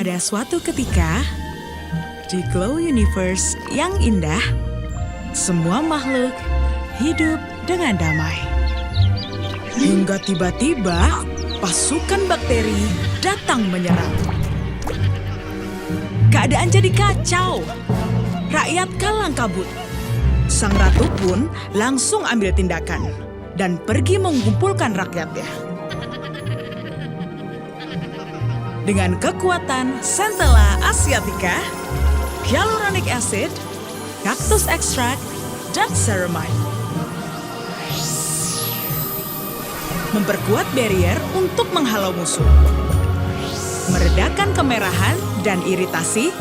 Pada suatu ketika, di Glow Universe yang indah, semua makhluk hidup dengan damai. Hingga tiba-tiba, pasukan bakteri datang menyerang. Keadaan jadi kacau. Rakyat kalang kabut. Sang ratu pun langsung ambil tindakan dan pergi mengumpulkan rakyatnya. Dengan kekuatan Centella asiatica, hyaluronic acid, cactus extract, dan ceramide. Memperkuat barrier untuk menghalau musuh. Meredakan kemerahan dan iritasi,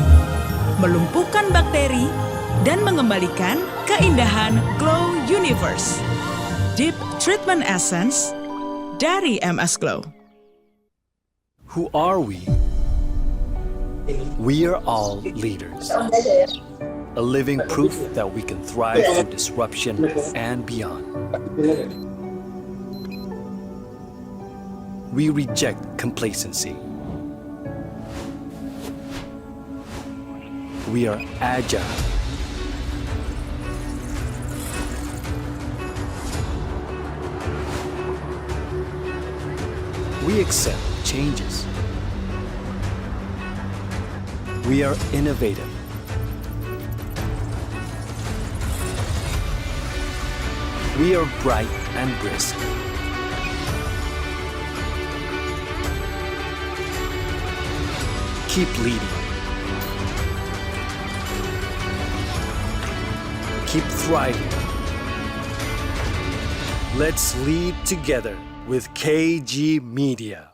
melumpuhkan bakteri, dan mengembalikan keindahan Glow Universe. Deep Treatment Essence dari MS Glow. Who are we? We are all leaders. A living proof that we can thrive through disruption and beyond. We reject complacency. We are agile. We accept changes. We are innovative. We are bright and brisk. Keep leading. Keep thriving. Let's lead together with KG Media.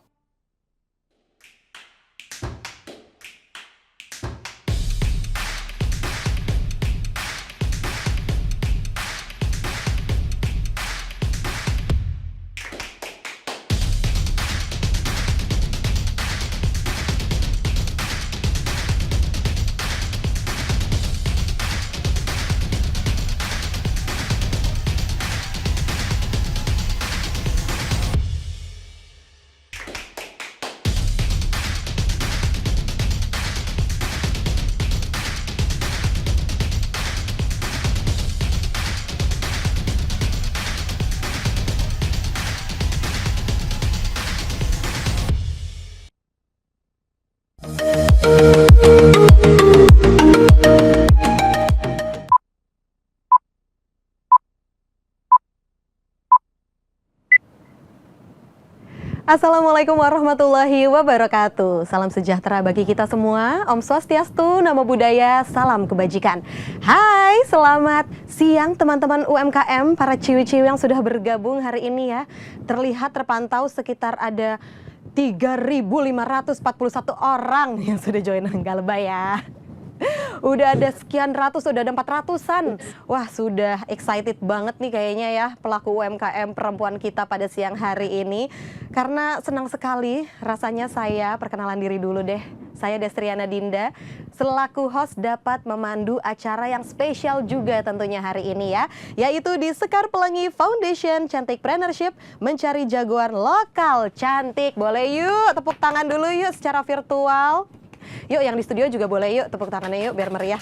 Assalamualaikum warahmatullahi wabarakatuh. Salam sejahtera bagi kita semua. Om Swastiastu, Namo Buddhaya, salam kebajikan. Hai, selamat siang teman-teman UMKM, para ciwi-ciwi yang sudah bergabung hari ini ya. Terlihat terpantau sekitar ada 3.541 orang yang sudah join, enggak lebay ya. Udah ada sekian ratus, udah ada 400-an. Wah, sudah excited banget nih kayaknya ya pelaku UMKM perempuan kita pada siang hari ini. Karena senang sekali rasanya saya perkenalan diri dulu deh. Saya Destriana Dinda, selaku host dapat memandu acara yang spesial juga tentunya hari ini ya. Yaitu di Sekar Pelangi Foundation Cantikpreneurship mencari jagoan lokal cantik. Boleh yuk tepuk tangan dulu yuk secara virtual. Yuk yang di studio juga boleh yuk tepuk tangannya yuk biar meriah.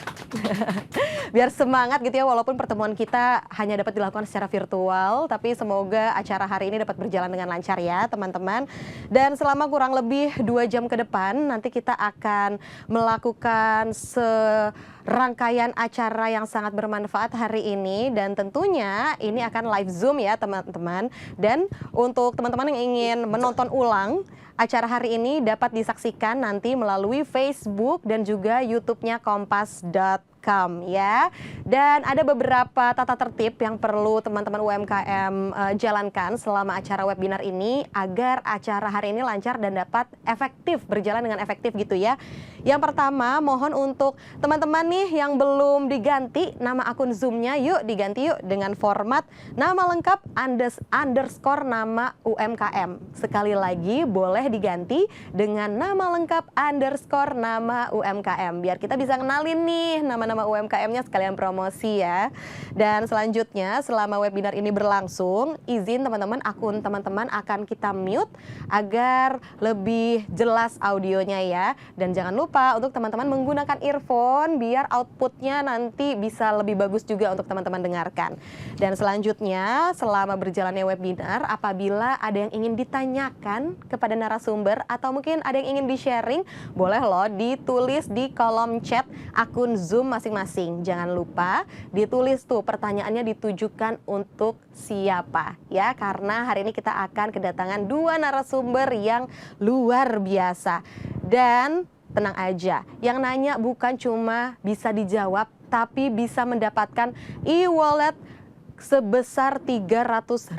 Biar semangat gitu ya, walaupun pertemuan kita hanya dapat dilakukan secara virtual, tapi semoga acara hari ini dapat berjalan dengan lancar ya teman-teman. Dan selama kurang lebih 2 jam ke depan nanti kita akan melakukan serangkaian acara yang sangat bermanfaat hari ini, dan tentunya ini akan live Zoom ya teman-teman. Dan untuk teman-teman yang ingin menonton ulang acara hari ini dapat disaksikan nanti melalui Facebook dan juga YouTube-nya kompas.com ya. Dan ada beberapa tata tertib yang perlu teman-teman UMKM jalankan selama acara webinar ini agar acara hari ini lancar dan dapat efektif, berjalan dengan efektif gitu ya. Yang pertama, mohon untuk teman-teman nih yang belum diganti nama akun Zoom-nya, yuk diganti yuk dengan format nama lengkap underscore nama UMKM. Sekali lagi boleh diganti dengan nama lengkap underscore nama UMKM biar kita bisa kenalin nih nama-nama nama UMKM-nya sekalian promosi ya. Dan selanjutnya selama webinar ini berlangsung, izin teman-teman, akun teman-teman akan kita mute agar lebih jelas audionya ya. Dan jangan lupa untuk teman-teman menggunakan earphone biar outputnya nanti bisa lebih bagus juga untuk teman-teman dengarkan. Dan selanjutnya selama berjalannya webinar, apabila ada yang ingin ditanyakan kepada narasumber atau mungkin ada yang ingin di-sharing, boleh loh ditulis di kolom chat akun Zoom masing-masing. Jangan lupa ditulis tuh pertanyaannya ditujukan untuk siapa ya, karena hari ini kita akan kedatangan 2 narasumber yang luar biasa. Dan tenang aja, yang nanya bukan cuma bisa dijawab, tapi bisa mendapatkan e-wallet sebesar Rp300.000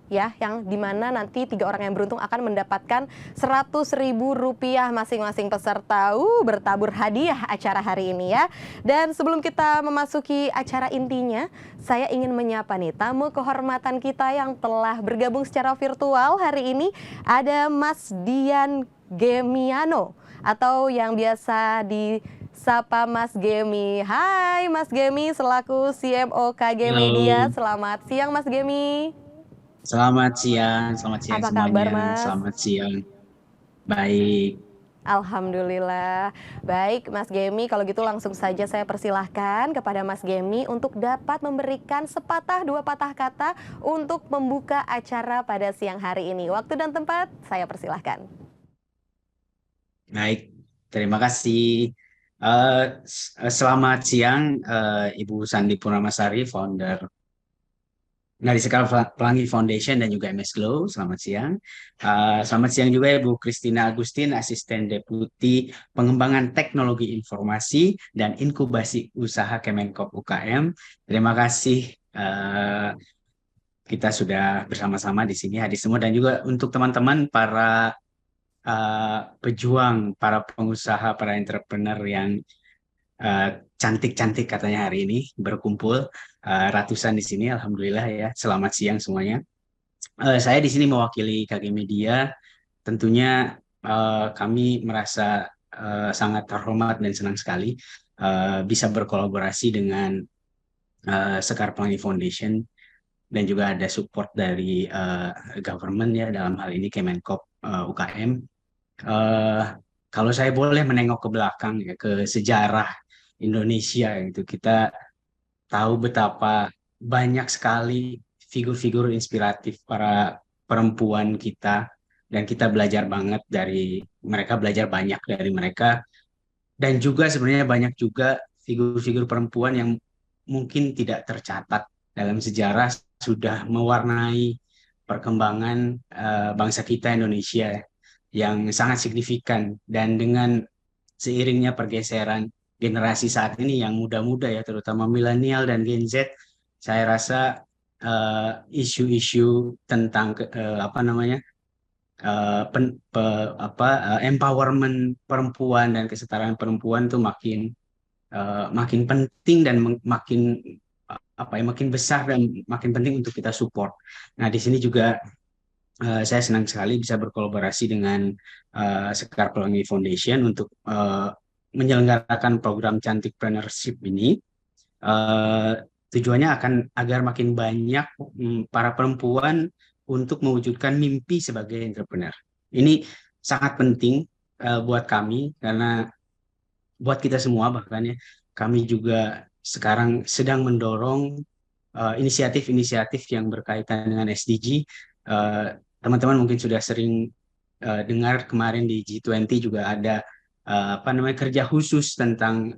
ya, yang dimana nanti 3 orang yang beruntung akan mendapatkan Rp100.000 masing-masing peserta. Bertabur hadiah acara hari ini ya. Dan sebelum kita memasuki acara intinya, saya ingin menyapa nih tamu kehormatan kita yang telah bergabung secara virtual hari ini. Ada Mas Dian Gemiano atau yang biasa disapa Mas Gemi. Hai Mas Gemi selaku CMO KG Media. Selamat siang Mas Gemi. Selamat siang Apa semuanya. kabar, Mas? Selamat siang. Baik. Alhamdulillah. Baik Mas Gemi, kalau gitu langsung saja saya persilahkan kepada Mas Gemi untuk dapat memberikan sepatah 2 patah kata untuk membuka acara pada siang hari ini. Waktu dan tempat saya persilahkan. Baik, terima kasih. Selamat siang Ibu Sandi Purnamasari, founder dari Sekar Pelangi Foundation dan juga MS Glow. Selamat siang. Selamat siang juga Ibu Christina Agustin, Asisten Deputi Pengembangan Teknologi Informasi dan Inkubasi Usaha Kemenkop UKM. Terima kasih kita sudah bersama-sama di sini hadir semua, dan juga untuk teman-teman para pejuang, para pengusaha, para entrepreneur yang cantik-cantik katanya hari ini berkumpul ratusan di sini. Alhamdulillah ya. Selamat siang semuanya. Saya di sini mewakili KG Media. Tentunya kami merasa sangat terhormat dan senang sekali bisa berkolaborasi dengan Sekar Pelangi Foundation, dan juga ada support dari government ya, dalam hal ini Kemenkop UKM. Kalau saya boleh menengok ke belakang ya, ke sejarah Indonesia, itu kita tahu betapa banyak sekali figur-figur inspiratif para perempuan kita, dan kita belajar banget dari mereka, belajar banyak dari mereka. Dan juga sebenarnya banyak juga figur-figur perempuan yang mungkin tidak tercatat dalam sejarah, sudah mewarnai perkembangan bangsa kita Indonesia yang sangat signifikan. Dan dengan seiringnya pergeseran generasi saat ini yang muda-muda ya, terutama milenial dan Gen Z, saya rasa isu-isu tentang empowerment perempuan dan kesetaraan perempuan itu makin penting dan makin besar dan makin penting untuk kita support. Nah, di sini juga saya senang sekali bisa berkolaborasi dengan Sekar Pelangi Foundation untuk menyelenggarakan program Cantikpreneurship ini. Tujuannya agar makin banyak para perempuan untuk mewujudkan mimpi sebagai entrepreneur. Ini sangat penting buat kami, karena buat kita semua bahkan ya, kami juga sekarang sedang mendorong inisiatif-inisiatif yang berkaitan dengan SDG. Teman-teman mungkin sudah sering dengar kemarin di G20 juga ada kerja khusus tentang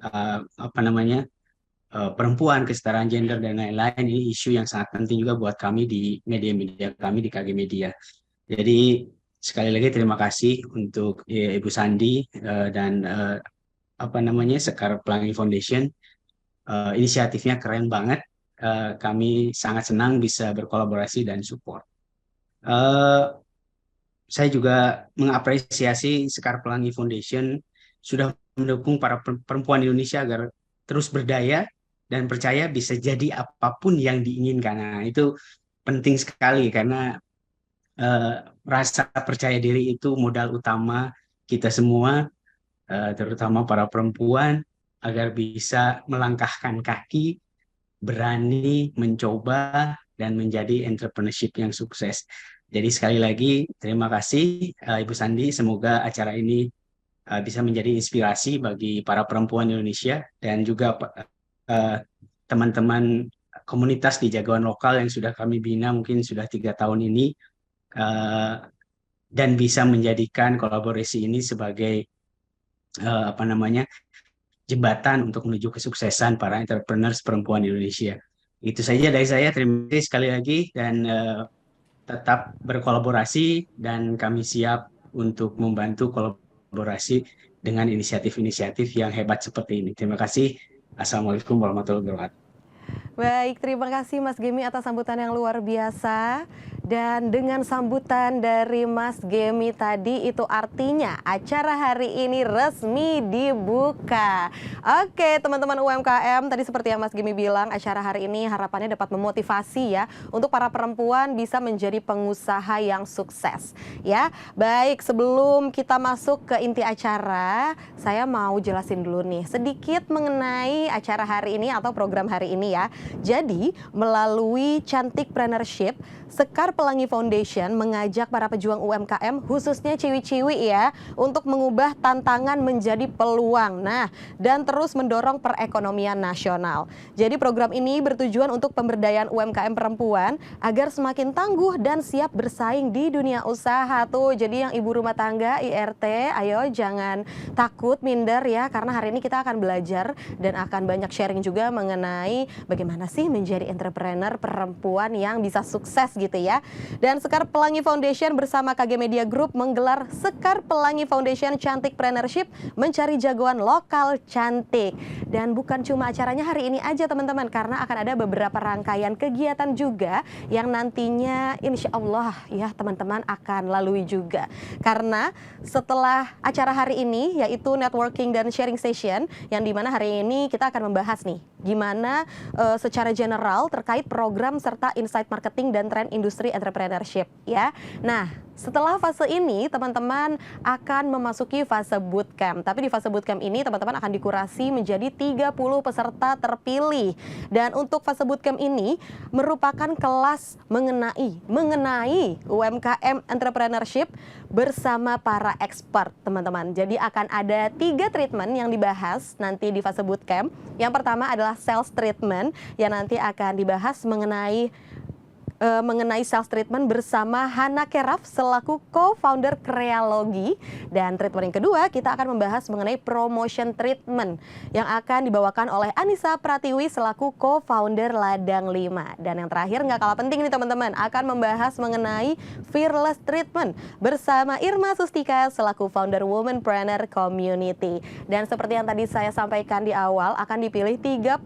perempuan, kesetaraan gender dan lain-lain. Ini isu yang sangat penting juga buat kami di media-media kami di KG Media. Jadi sekali lagi terima kasih untuk Ibu Sandi dan Sekar Pelangi Foundation. Inisiatifnya keren banget. Kami sangat senang bisa berkolaborasi dan support. Saya juga mengapresiasi Sekar Pelangi Foundation sudah mendukung para perempuan Indonesia agar terus berdaya dan percaya bisa jadi apapun yang diinginkan. Nah, itu penting sekali, karena rasa percaya diri itu modal utama kita semua, terutama para perempuan. agar bisa melangkahkan kaki, berani mencoba, dan menjadi entrepreneurship yang sukses. Jadi sekali lagi terima kasih Ibu Sandi, semoga acara ini bisa menjadi inspirasi bagi para perempuan Indonesia dan juga eh, teman-teman komunitas di jagoan lokal yang sudah kami bina mungkin sudah 3 tahun ini, eh, dan bisa menjadikan kolaborasi ini sebagai apa namanya jembatan untuk menuju kesuksesan para entrepreneurs perempuan Indonesia. Itu saja dari saya. Terima kasih sekali lagi dan tetap berkolaborasi dan kami siap untuk membantu kolaborasi dengan inisiatif-inisiatif yang hebat seperti ini. Terima kasih. Assalamualaikum warahmatullahi wabarakatuh. Baik, terima kasih Mas Gemi atas sambutan yang luar biasa. Dan dengan sambutan dari Mas Gemi tadi, itu artinya acara hari ini resmi dibuka. Oke, teman-teman UMKM, tadi seperti yang Mas Gemi bilang, acara hari ini harapannya dapat memotivasi ya untuk para perempuan bisa menjadi pengusaha yang sukses. Ya, baik, sebelum kita masuk ke inti acara, saya mau jelasin dulu nih sedikit mengenai acara hari ini atau program hari ini ya. Jadi, melalui Cantikpreneurship, Sekar Pelangi Foundation mengajak para pejuang UMKM, khususnya ciwi-ciwi ya, untuk mengubah tantangan menjadi peluang. Nah, dan terus mendorong perekonomian nasional. Jadi program ini bertujuan untuk pemberdayaan UMKM perempuan agar semakin tangguh dan siap bersaing di dunia usaha tuh. Jadi yang ibu rumah tangga, IRT, ayo jangan takut, minder ya, karena hari ini kita akan belajar dan akan banyak sharing juga mengenai bagaimana sih menjadi entrepreneur perempuan yang bisa sukses gitu ya. Dan Sekar Pelangi Foundation bersama KG Media Group menggelar Sekar Pelangi Foundation Cantikpreneurship, mencari jagoan lokal cantik. Dan bukan cuma acaranya hari ini aja teman-teman, karena akan ada beberapa rangkaian kegiatan juga yang nantinya insya Allah ya teman-teman akan lalui juga. Karena setelah acara hari ini yaitu networking dan sharing session, yang dimana hari ini kita akan membahas nih gimana secara general terkait program serta insight marketing dan tren industri entrepreneurship ya. Nah, setelah fase ini teman-teman akan memasuki fase bootcamp. Tapi di fase bootcamp ini teman-teman akan dikurasi menjadi 30 peserta terpilih. Dan untuk fase bootcamp ini merupakan kelas mengenai UMKM entrepreneurship bersama para expert teman-teman. Jadi akan ada 3 treatment yang dibahas nanti di fase bootcamp. Yang pertama adalah sales treatment yang nanti akan dibahas mengenai sales treatment bersama Hana Keraf selaku co-founder Krealogi. Dan treatment yang kedua kita akan membahas mengenai promotion treatment yang akan dibawakan oleh Anissa Pratiwi selaku co-founder Ladang 5. Dan yang terakhir nggak kalah penting nih teman-teman, akan membahas mengenai fearless treatment bersama Irma Sustika selaku founder Womanpreneur Community. Dan seperti yang tadi saya sampaikan di awal, akan dipilih 30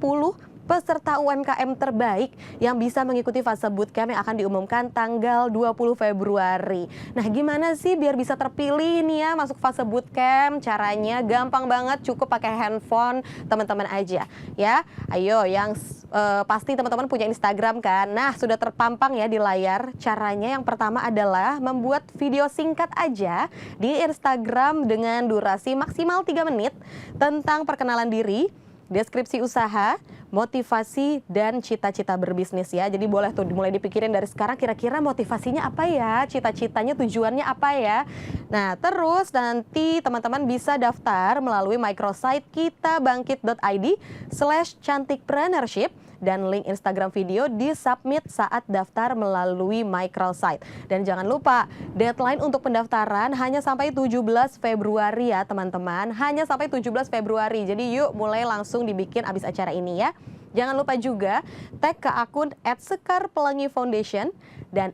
peserta UMKM terbaik yang bisa mengikuti fase bootcamp yang akan diumumkan tanggal 20 Februari. Nah, gimana sih biar bisa terpilih nih ya masuk fase bootcamp? Caranya gampang banget, cukup pakai handphone teman-teman aja ya. Ayo, yang pasti teman-teman punya Instagram kan? Nah, sudah terpampang ya di layar. Caranya yang pertama adalah membuat video singkat aja di Instagram dengan durasi maksimal 3 menit tentang perkenalan diri, deskripsi usaha, motivasi, dan cita-cita berbisnis ya. Jadi boleh tuh dimulai dipikirin dari sekarang, kira-kira motivasinya apa ya, cita-citanya, tujuannya apa ya. Nah, terus nanti teman-teman bisa daftar melalui microsite kitabangkit.id/cantikpreneurship dan link Instagram video di-submit saat daftar melalui microsite. Dan jangan lupa, deadline untuk pendaftaran hanya sampai 17 Februari ya teman-teman. Hanya sampai 17 Februari. Jadi yuk mulai langsung dibikin abis acara ini ya. Jangan lupa juga tag ke akun @sekarpelangifoundation dan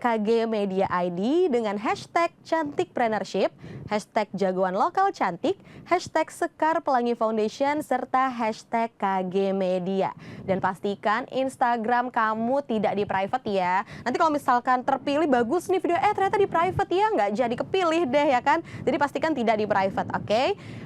@KGMediaID dengan hashtag cantikpreneurship, hashtag jagoan lokal cantik, hashtag Sekar Pelangi Foundation, serta hashtag KG Media. Dan pastikan Instagram kamu tidak di private ya. Nanti kalau misalkan terpilih bagus nih video, ternyata di private ya, nggak jadi kepilih deh ya kan. Jadi pastikan tidak di private, oke?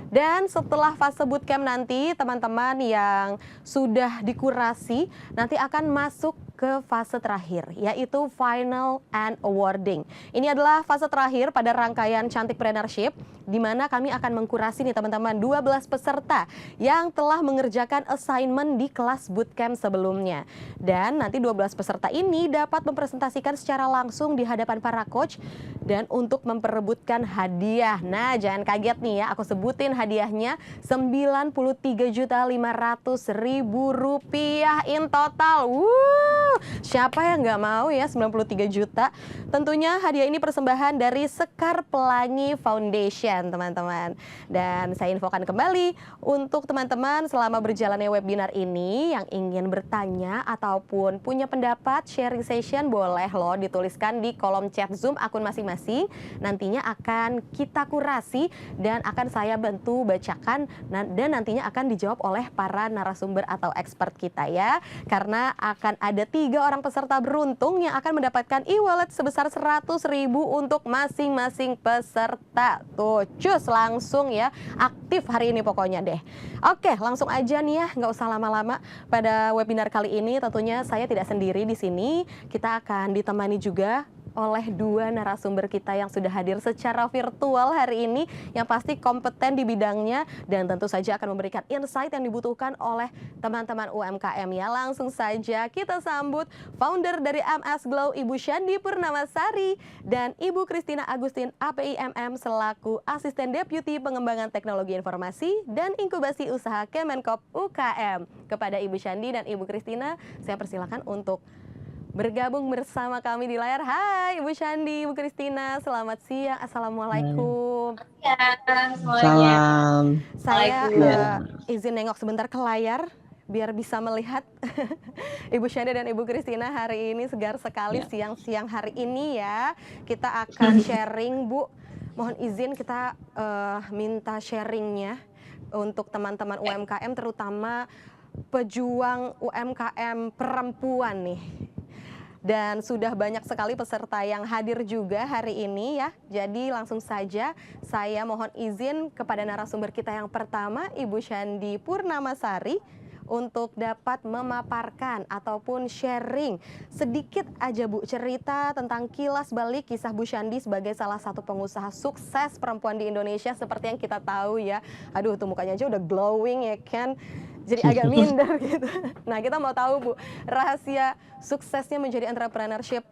Dan setelah fase bootcamp nanti teman-teman yang sudah dikurasi nanti akan masuk ke fase terakhir, yaitu final and awarding. Ini adalah fase terakhir pada rangkaian Cantikpreneurship, di mana kami akan mengkurasi nih teman-teman 12 peserta yang telah mengerjakan assignment di kelas bootcamp sebelumnya. Dan nanti 12 peserta ini dapat mempresentasikan secara langsung di hadapan para coach dan untuk memperebutkan hadiah. Nah, jangan kaget nih ya, aku sebutin hadiahnya Rp93.500.000 in total. Siapa yang nggak mau ya 93 juta? Tentunya hadiah ini persembahan dari Sekar Pelangi Foundation, teman-teman. Dan saya infokan kembali untuk teman-teman selama berjalannya webinar ini yang ingin bertanya ataupun punya pendapat, sharing session, boleh loh dituliskan di kolom chat Zoom akun masing-masing. Nantinya akan kita kurasi dan akan saya bantu bacakan dan nantinya akan dijawab oleh para narasumber atau expert kita ya. Karena akan ada 3 orang peserta beruntung yang akan mendapatkan e-wallet sebesar 100.000 untuk masing-masing peserta. Tuh, cus langsung ya, aktif hari ini pokoknya deh. Oke, langsung aja nih ya, nggak usah lama-lama. Pada webinar kali ini tentunya saya tidak sendiri di sini. Kita akan ditemani juga oleh 2 narasumber kita yang sudah hadir secara virtual hari ini, yang pasti kompeten di bidangnya dan tentu saja akan memberikan insight yang dibutuhkan oleh teman-teman UMKM ya. Langsung saja kita sambut founder dari MS Glow, Ibu Shandi Purnamasari, dan Ibu Christina Agustin APIMM selaku Asisten Deputi Pengembangan Teknologi Informasi dan Inkubasi Usaha Kemenkop UKM. Kepada Ibu Shandi dan Ibu Christina, saya persilakan untuk bergabung bersama kami di layar. Hai Ibu Shandi, Ibu Christina, selamat siang. Assalamualaikum. Ya, semuanya. Salam. Saya Waalaikumsalam. izin nengok sebentar ke layar biar bisa melihat Ibu Shandi dan Ibu Christina hari ini segar sekali siang-siang hari ini ya. Kita akan sharing, Bu. Mohon izin kita minta sharingnya untuk teman-teman UMKM, terutama pejuang UMKM perempuan nih. Dan sudah banyak sekali peserta yang hadir juga hari ini ya. Jadi langsung saja saya mohon izin kepada narasumber kita yang pertama, Ibu Shandi Purnamasari, untuk dapat memaparkan ataupun sharing sedikit aja Bu, cerita tentang kilas balik kisah Bu Shandi sebagai salah satu pengusaha sukses perempuan di Indonesia. Seperti yang kita tahu ya, aduh tuh mukanya aja udah glowing ya kan, jadi agak minder gitu. Nah, kita mau tahu Bu, rahasia suksesnya menjadi entrepreneurship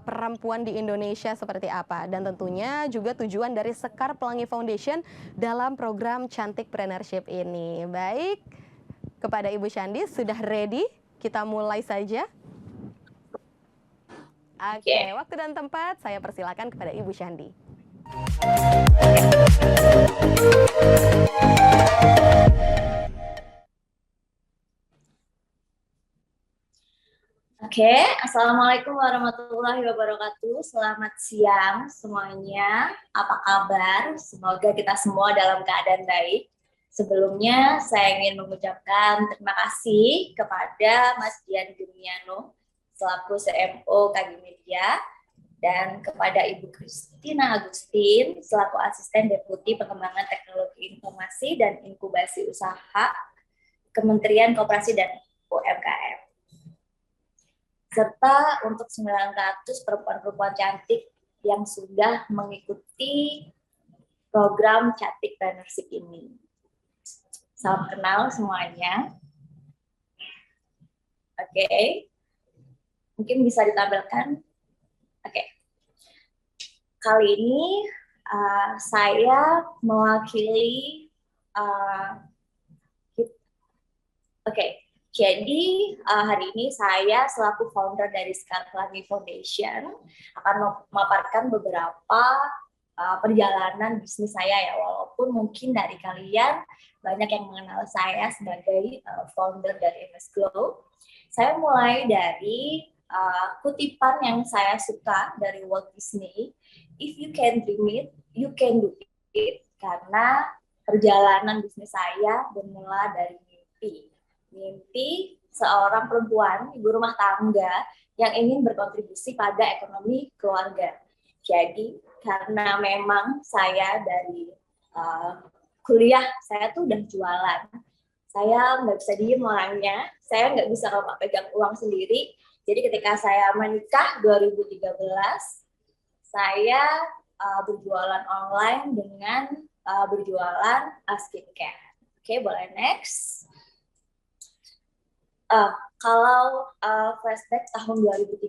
perempuan di Indonesia seperti apa, dan tentunya juga tujuan dari Sekar Pelangi Foundation dalam program Cantikpreneurship ini. Baik, kepada Ibu Shandi, sudah ready? Kita mulai saja. Oke, waktu dan tempat saya persilakan kepada Ibu Shandi. Oke, Assalamualaikum warahmatullahi wabarakatuh. Selamat siang semuanya. Apa kabar? Semoga kita semua dalam keadaan baik. Sebelumnya saya ingin mengucapkan terima kasih kepada Mas Dian Gemiano selaku CMO KG Media dan kepada Ibu Christina Agustin selaku Asisten Deputi Pengembangan Teknologi Informasi dan Inkubasi Usaha Kementerian Koperasi dan UMKM. Serta untuk 900 perempuan-perempuan cantik yang sudah mengikuti program Cantikpreneurship ini. Salam kenal semuanya. Oke. Mungkin bisa ditampilkan. Oke. Kali ini saya mewakili jadi hari ini saya selaku founder dari Sekar Pelangi Foundation akan memaparkan beberapa perjalanan bisnis saya ya, walaupun mungkin dari kalian banyak yang mengenal saya sebagai founder dari MS Glow. Saya mulai dari kutipan yang saya suka dari Walt Disney, "If you can dream it, you can do it." Karena perjalanan bisnis saya bermula dari mimpi seorang perempuan ibu rumah tangga yang ingin berkontribusi pada ekonomi keluarga. Jadi karena memang saya dari kuliah saya tuh udah jualan, saya nggak bisa diem orangnya, saya nggak bisa kalau pegang uang sendiri, Jadi ketika saya menikah 2013, saya berjualan online dengan berjualan skincare. Oke, boleh next. Kalau flashback tahun 2013,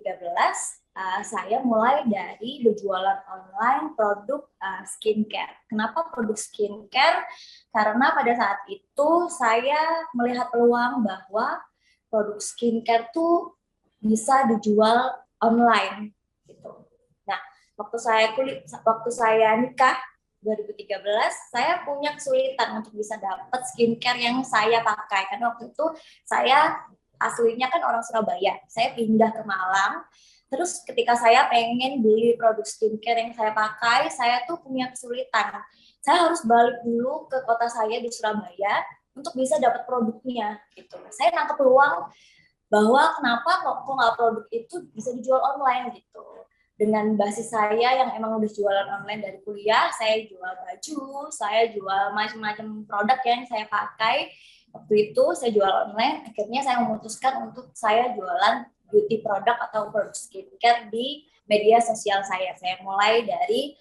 saya mulai dari berjualan online produk skincare. Kenapa produk skincare? Karena pada saat itu saya melihat peluang bahwa produk skincare tuh bisa dijual online gitu. Nah, waktu saya nikah 2013, saya punya kesulitan untuk bisa dapat skincare yang saya pakai karena waktu itu saya aslinya kan orang Surabaya. Saya pindah ke Malang. Terus ketika saya pengen beli produk skincare yang saya pakai, saya tuh punya kesulitan. Saya harus balik dulu ke kota saya di Surabaya untuk bisa dapat produknya gitu. Saya nangkep peluang bahwa kenapa kok nggak produk itu bisa dijual online gitu. Dengan basis saya yang emang udah jualan online dari kuliah, saya jual baju, saya jual macam-macam produk yang saya pakai. Waktu itu saya jual online, akhirnya saya memutuskan untuk saya jualan beauty product atau produk skincare di media sosial saya. Saya mulai dari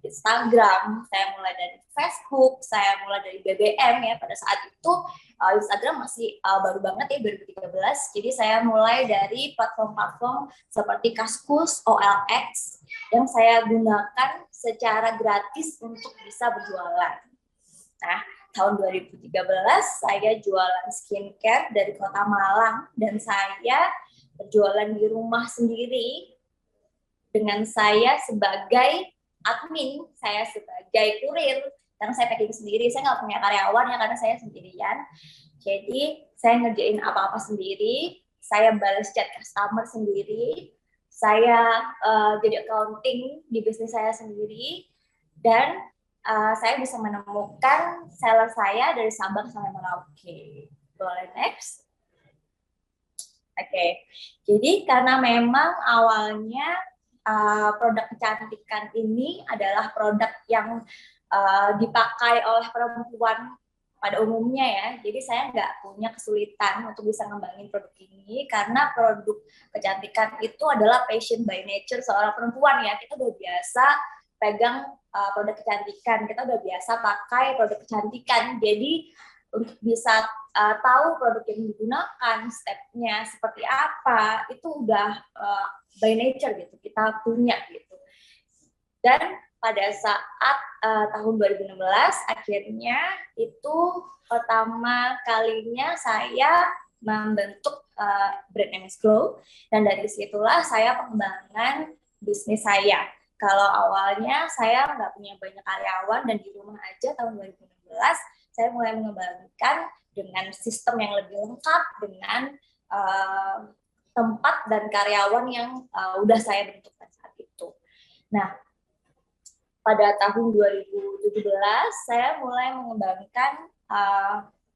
Instagram, saya mulai dari Facebook, saya mulai dari BBM ya. Pada saat itu Instagram masih baru banget ya 2013. Jadi saya mulai dari platform-platform seperti Kaskus, OLX yang saya gunakan secara gratis untuk bisa berjualan. Nah, tahun 2013 saya jualan skincare dari Kota Malang dan saya berjualan di rumah sendiri dengan saya sebagai admin, saya sebagai kurir, karena saya packing sendiri, saya nggak punya karyawan ya karena saya sendirian. Jadi saya ngerjain apa-apa sendiri, saya balas chat customer sendiri, saya jadi accounting di bisnis saya sendiri, dan saya bisa menemukan seller saya dari Sabang sampai Merauke. Boleh next? Oke, jadi karena memang awalnya produk kecantikan ini adalah produk yang dipakai oleh perempuan pada umumnya ya. Jadi saya nggak punya kesulitan untuk bisa ngembangin produk ini karena produk kecantikan itu adalah passion by nature seorang perempuan ya. Kita udah biasa pegang produk kecantikan, kita udah biasa pakai produk kecantikan. Jadi untuk bisa tahu produk yang digunakan, stepnya seperti apa, itu udah by nature gitu, kita punya gitu. Dan pada saat tahun 2016 akhirnya itu pertama kalinya saya membentuk brand MS Glow, dan dari situlah saya pengembangan bisnis saya. Kalau awalnya saya nggak punya banyak karyawan dan di rumah aja, tahun 2016 saya mulai mengembangkan dengan sistem yang lebih lengkap, dengan tempat dan karyawan yang udah saya bentuk pada saat itu. Nah, pada tahun 2017 saya mulai mengembangkan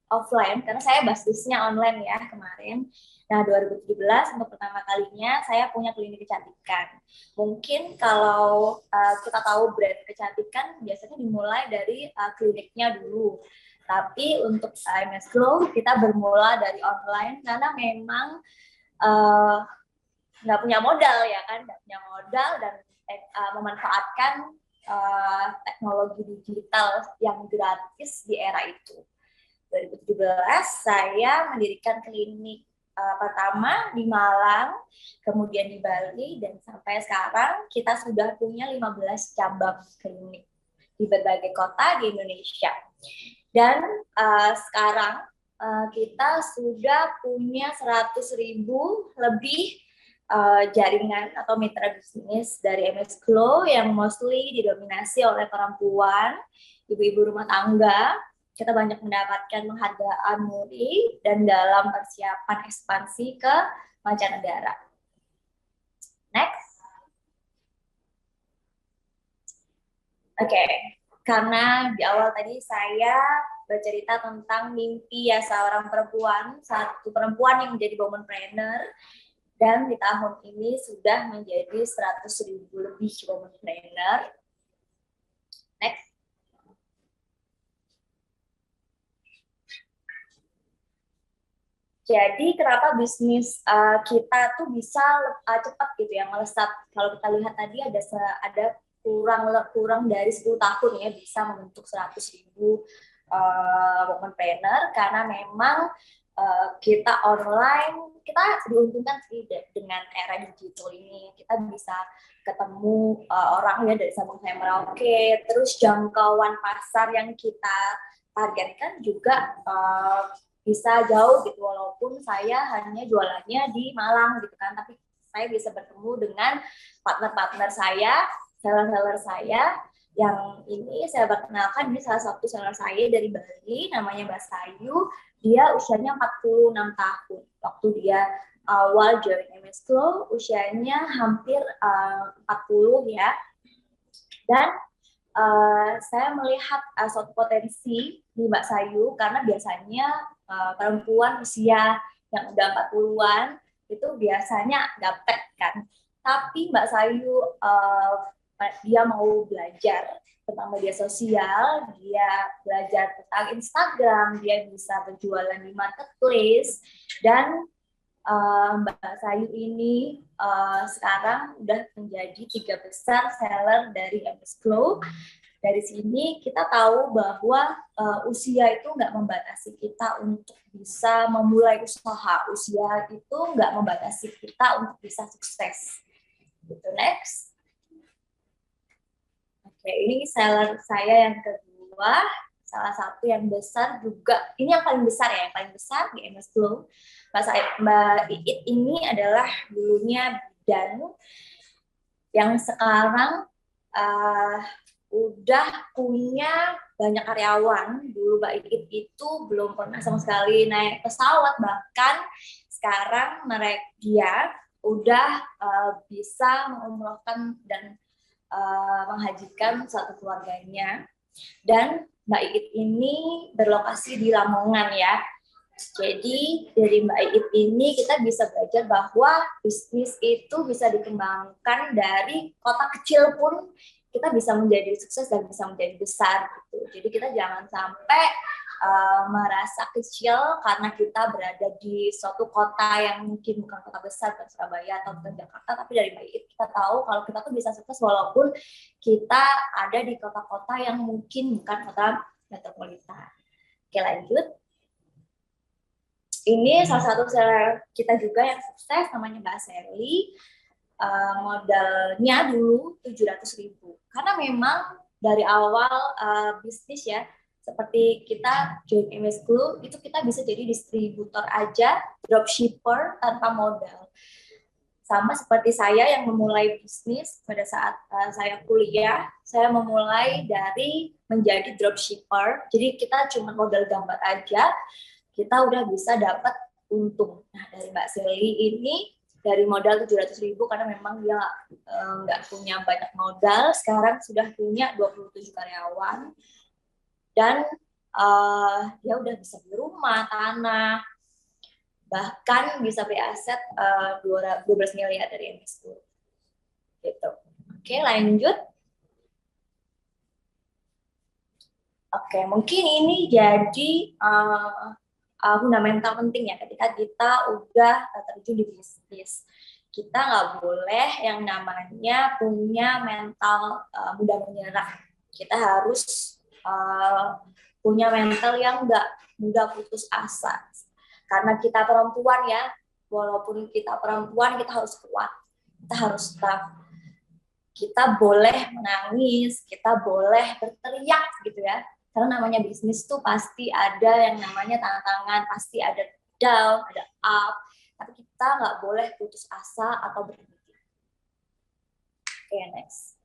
offline karena saya basisnya online ya kemarin. Nah, 2017 untuk pertama kalinya saya punya klinik kecantikan. Mungkin kalau kita tahu brand kecantikan biasanya dimulai dari kliniknya dulu. Tapi untuk MS Glow kita bermula dari online karena memang nggak punya modal ya kan, nggak punya modal dan memanfaatkan teknologi digital yang gratis di era itu. 2017 saya mendirikan klinik pertama di Malang, kemudian di Bali, dan sampai sekarang kita sudah punya 15 cabang klinik di berbagai kota di Indonesia. Dan sekarang kita sudah punya 100.000 lebih jaringan atau mitra bisnis dari MS Glow yang mostly didominasi oleh perempuan, ibu-ibu rumah tangga. Kita banyak mendapatkan penghargaan MURI dan dalam persiapan ekspansi ke mancanegara. Next. Oke, karena di awal tadi saya bercerita tentang mimpi ya seorang perempuan, satu perempuan yang menjadi womanpreneur, dan di tahun ini sudah menjadi 100.000 lebih womanpreneur. Next. Jadi kenapa bisnis kita tuh bisa cepat gitu ya melesat. Kalau kita lihat tadi ada kurang dari 10 tahun ya bisa membentuk 100.000 womanpreneur, karena memang kita online, kita diuntungkan sih dengan era digital ini. Kita bisa ketemu orang ya dari Sabang sampai Merauke, terus jangkauan pasar yang kita targetkan juga bisa jauh gitu, walaupun saya hanya jualannya di Malang gitu kan, tapi saya bisa bertemu dengan partner-partner saya, seller-seller saya. Yang ini saya perkenalkan, ini salah satu seller saya dari Bali, namanya Mbak Sayu. Dia usianya 46 tahun. Waktu dia awal join MS Glow, usianya hampir 40 ya. Dan saya melihat suatu potensi di Mbak Sayu, karena biasanya perempuan usia yang udah 40-an itu biasanya gaptek kan. Tapi Mbak Sayu dia mau belajar tentang media sosial, dia belajar tentang Instagram, dia bisa berjualan di marketplace, dan Mbak Sayu ini sekarang udah menjadi 3 besar seller dari MS Glow. Dari sini kita tahu bahwa usia itu nggak membatasi kita untuk bisa memulai usaha. Usia itu nggak membatasi kita untuk bisa sukses. Gitu, next. Oke, ini seller saya yang kedua, salah satu yang besar juga. Ini yang paling besar ya, yang paling besar di MS Glow. Mbak Iit ini adalah dulunya bidan yang sekarang udah punya banyak karyawan. Dulu Mbak Iit itu belum pernah sama sekali naik pesawat, bahkan sekarang dia udah bisa mengumrohkan dan menghajikan satu keluarganya. Dan Mbak Iit ini berlokasi di Lamongan ya. Jadi dari Mbak Iit ini kita bisa belajar bahwa bisnis itu bisa dikembangkan dari kota kecil pun kita bisa menjadi sukses dan bisa menjadi besar gitu. Jadi kita jangan sampai merasa kecil karena kita berada di suatu kota yang mungkin bukan kota besar, bukan Surabaya atau bukan Jakarta, tapi dari Mbak Iit kita tahu kalau kita tuh bisa sukses walaupun kita ada di kota-kota yang mungkin bukan kota metropolitan. Oke, lanjut. Ini salah satu seller kita juga yang sukses, namanya Mbak Sally. Modalnya dulu 700.000. Karena memang dari awal bisnis ya, seperti kita join MS Glow, itu kita bisa jadi distributor aja, dropshipper tanpa modal. Sama seperti saya yang memulai bisnis pada saat saya kuliah, saya memulai dari menjadi dropshipper. Jadi kita cuma modal gambar aja, kita udah bisa dapat untung. Nah, dari Mbak Sally ini dari modal 700.000 karena memang dia nggak punya banyak modal, sekarang sudah punya 27 karyawan dan dia udah bisa beli rumah, tanah, bahkan bisa beli aset 12 miliar dari MS Glow. Gitu. Oke, lanjut. Oke, mungkin ini jadi fundamental penting ya ketika kita udah terjun di bisnis. Kita nggak boleh yang namanya punya mental mudah menyerah. Kita harus punya mental yang nggak mudah putus asa. Karena kita perempuan ya, walaupun kita perempuan kita harus kuat, kita harus tough. Kita boleh menangis, kita boleh berteriak gitu ya. Karena namanya bisnis tuh pasti ada yang namanya tantangan, pasti ada down, ada up, tapi kita nggak boleh putus asa atau berhenti. Oke, next.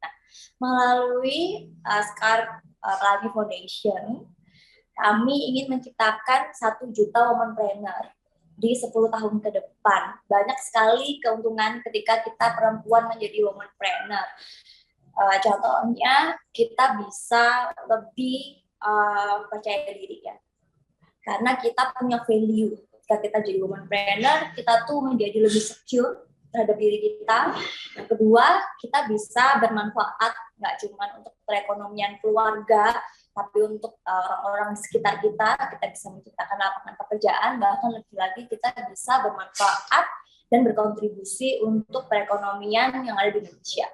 Nah, melalui Scar Pelangi Foundation, kami ingin menciptakan 1 juta womanpreneur di 10 tahun ke depan. Banyak sekali keuntungan ketika kita perempuan menjadi womanpreneur. Contohnya kita bisa lebih percaya diri ya. Karena kita punya value. Ketika kita jadi womanpreneur, kita tuh menjadi lebih secure terhadap diri kita. Yang kedua, kita bisa bermanfaat nggak cuma untuk perekonomian keluarga, tapi untuk orang-orang di sekitar kita bisa menciptakan lapangan pekerjaan, bahkan lebih lagi kita bisa bermanfaat dan berkontribusi untuk perekonomian yang ada di Indonesia.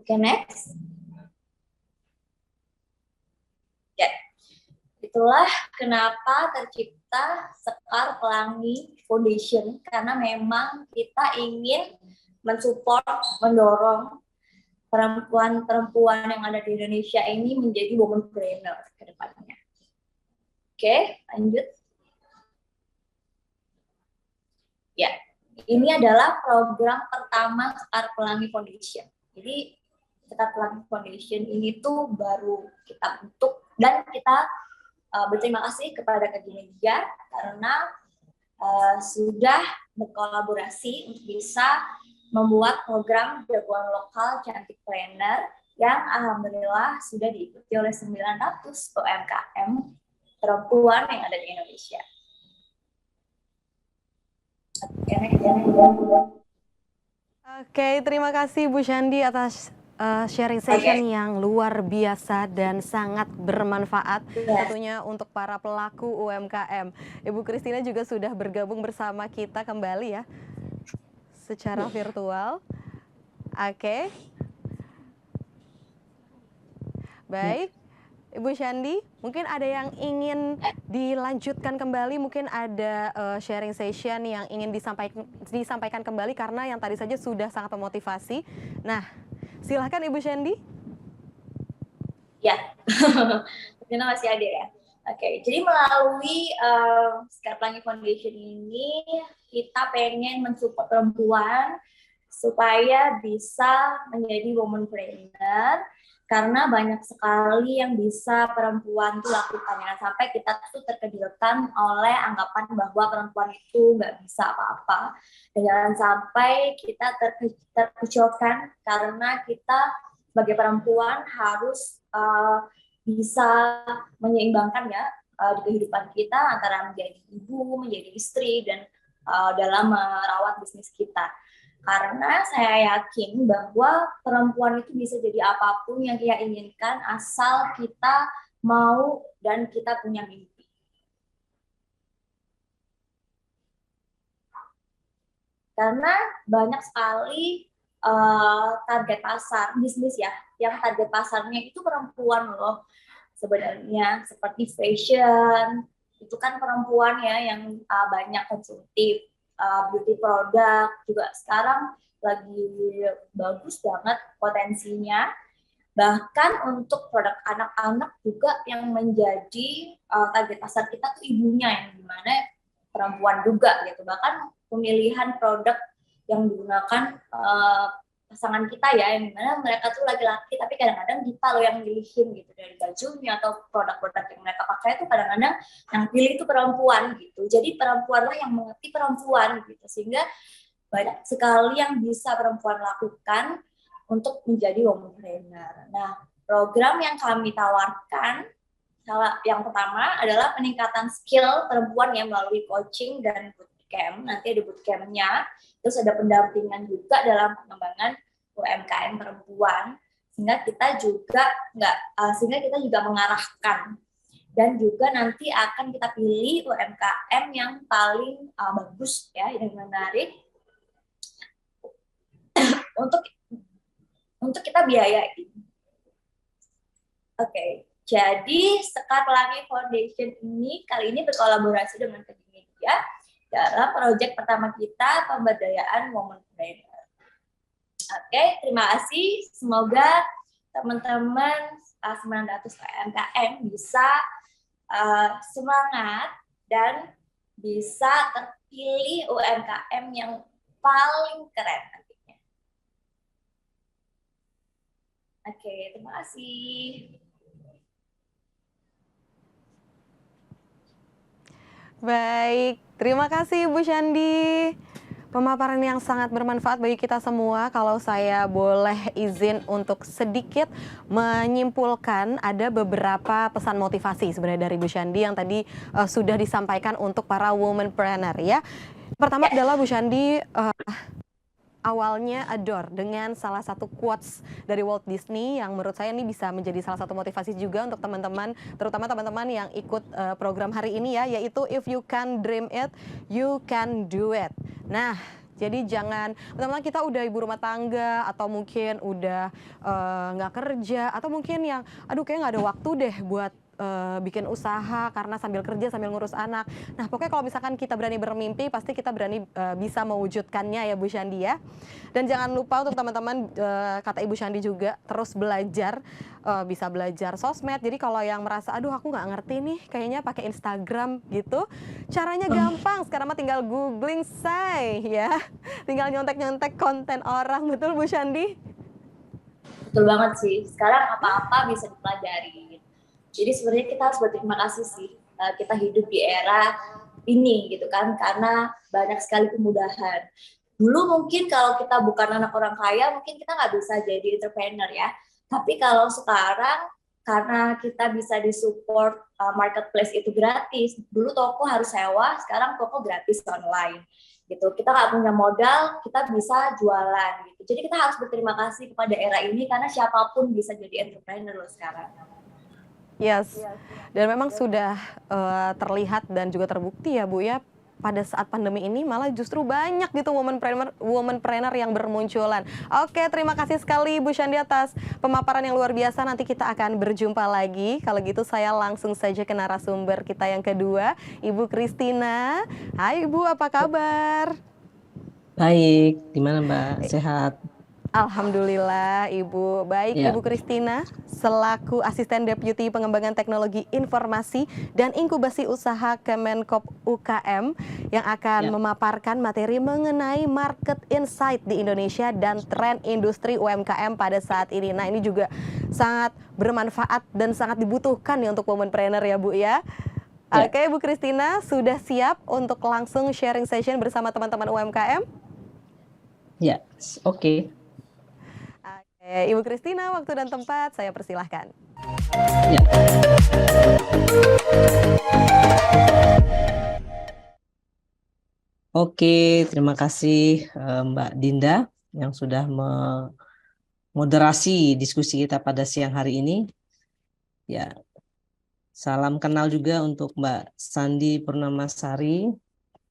Oke, next. Ya, itulah kenapa tercipta Sekar Pelangi Foundation, karena memang kita ingin mensupport, mendorong perempuan-perempuan yang ada di Indonesia ini menjadi womanpreneur ke depannya. Oke, lanjut. Ya, ini adalah program pertama Sekar Pelangi Foundation. Jadi, Sekar Pelangi Foundation ini tuh baru kita bentuk, dan kita berterima kasih kepada KG Media karena sudah berkolaborasi untuk bisa membuat program jagoan lokal cantik planner yang alhamdulillah sudah diikuti oleh 900 UMKM perempuan yang ada di Indonesia. Oke, terima kasih Bu Syandi atas sharing session yang luar biasa dan sangat bermanfaat tentunya untuk para pelaku UMKM. Ibu Christina juga sudah bergabung bersama kita kembali ya secara virtual. Oke. Baik. Ibu Syandi, mungkin ada yang ingin dilanjutkan kembali, mungkin ada sharing session yang ingin disampaikan kembali karena yang tadi saja sudah sangat memotivasi. Nah, silahkan Ibu Syandi. Ya, terima masih ada ya. Oke, jadi melalui Sekar Pelangi Foundation ini kita pengen mensupport perempuan supaya bisa menjadi womanpreneur, karena banyak sekali yang bisa perempuan tuh lakukan. Jangan sampai kita tuh terkedirkan oleh anggapan bahwa perempuan itu nggak bisa apa-apa. Dan jangan sampai kita terkecohkan karena kita sebagai perempuan harus bisa menyeimbangkan ya di kehidupan kita antara menjadi ibu, menjadi istri, dan dalam merawat bisnis kita. Karena saya yakin bahwa perempuan itu bisa jadi apapun yang dia inginkan asal kita mau dan kita punya mimpi. Karena banyak sekali target pasar bisnis ya, yang target pasarnya itu perempuan loh. Sebenarnya seperti fashion, itu kan perempuan ya yang banyak konsumtif. Beauty product juga sekarang lagi bagus banget potensinya. Bahkan untuk produk anak-anak juga yang menjadi target pasar kita tuh ibunya, yang dimana perempuan juga gitu. Bahkan pemilihan produk yang digunakan pasangan kita ya, yang dimana mereka tuh laki-laki tapi kadang-kadang kita loh yang milihin gitu, dari bajunya atau produk-produk yang mereka pakai itu kadang-kadang yang pilih itu perempuan gitu. Jadi perempuanlah yang mengerti perempuan gitu, sehingga banyak sekali yang bisa perempuan lakukan untuk menjadi womanpreneur. Nah, program yang kami tawarkan yang pertama adalah peningkatan skill perempuan yang melalui coaching dan bootcamp. Nanti ada bootcampnya. Terus ada pendampingan juga dalam pengembangan UMKM perempuan, sehingga kita juga mengarahkan, dan juga nanti akan kita pilih UMKM yang paling bagus ya, yang menarik untuk kita biayain. Oke, jadi Sekar Pelangi Foundation ini kali ini berkolaborasi dengan KG Media dalam proyek pertama kita, pemberdayaan womanpreneur. Oke, terima kasih. Semoga teman-teman 900 UMKM bisa semangat dan bisa terpilih UMKM yang paling keren nantinya. Oke, terima kasih. Baik, terima kasih Bu Syandi. Pemaparan yang sangat bermanfaat bagi kita semua. Kalau saya boleh izin untuk sedikit menyimpulkan, ada beberapa pesan motivasi sebenarnya dari Bu Syandi yang tadi sudah disampaikan untuk para womanpreneur ya. Pertama adalah Bu Syandi awalnya adore dengan salah satu quotes dari Walt Disney yang menurut saya ini bisa menjadi salah satu motivasi juga untuk teman-teman, terutama teman-teman yang ikut program hari ini ya, yaitu if you can dream it, you can do it. Nah, jadi jangan, teman-teman kita udah ibu rumah tangga atau mungkin udah nggak kerja atau mungkin yang aduh kayak nggak ada waktu deh buat bikin usaha karena sambil kerja sambil ngurus anak. Nah pokoknya kalau misalkan kita berani bermimpi pasti kita berani bisa mewujudkannya ya Bu Syandi ya. Dan jangan lupa untuk teman-teman kata Ibu Syandi juga terus belajar, bisa belajar sosmed. Jadi kalau yang merasa aduh aku nggak ngerti nih kayaknya pakai Instagram gitu, caranya gampang. Sekarang mah tinggal googling say ya, tinggal nyontek-nyontek konten orang, betul Bu Syandi? Betul banget sih, sekarang apa-apa bisa dipelajari. Jadi sebenarnya kita harus berterima kasih sih, kita hidup di era ini gitu kan, karena banyak sekali kemudahan. Dulu mungkin kalau kita bukan anak orang kaya, mungkin kita nggak bisa jadi entrepreneur ya. Tapi kalau sekarang, karena kita bisa disupport marketplace itu gratis, dulu toko harus sewa, sekarang toko gratis online. Gitu. Kita nggak punya modal, kita bisa jualan. Gitu. Jadi kita harus berterima kasih kepada era ini, karena siapapun bisa jadi entrepreneur loh sekarang. Yes, dan memang sudah terlihat dan juga terbukti ya Bu ya, pada saat pandemi ini malah justru banyak gitu womanpreneur yang bermunculan. Oke, terima kasih sekali Bu Syandi atas pemaparan yang luar biasa. Nanti kita akan berjumpa lagi. Kalau gitu saya langsung saja ke narasumber kita yang kedua, Ibu Christina. Hai Ibu, apa kabar? Baik, gimana Mbak? Sehat? Alhamdulillah Ibu. Baik Ya. Ibu Christina, selaku Asisten Deputi Pengembangan Teknologi Informasi dan Inkubasi Usaha Kemenkop UKM yang akan memaparkan materi mengenai market insight di Indonesia dan tren industri UMKM pada saat ini. Nah ini juga sangat bermanfaat dan sangat dibutuhkan ya untuk womanpreneur ya Bu ya. Oke Bu Christina, sudah siap untuk langsung sharing session bersama teman-teman UMKM? Ya, oke. Ibu Christina, waktu dan tempat saya persilahkan. Ya. Oke, terima kasih Mbak Dinda yang sudah memoderasi diskusi kita pada siang hari ini. Ya, salam kenal juga untuk Mbak Sandi Purnamasari.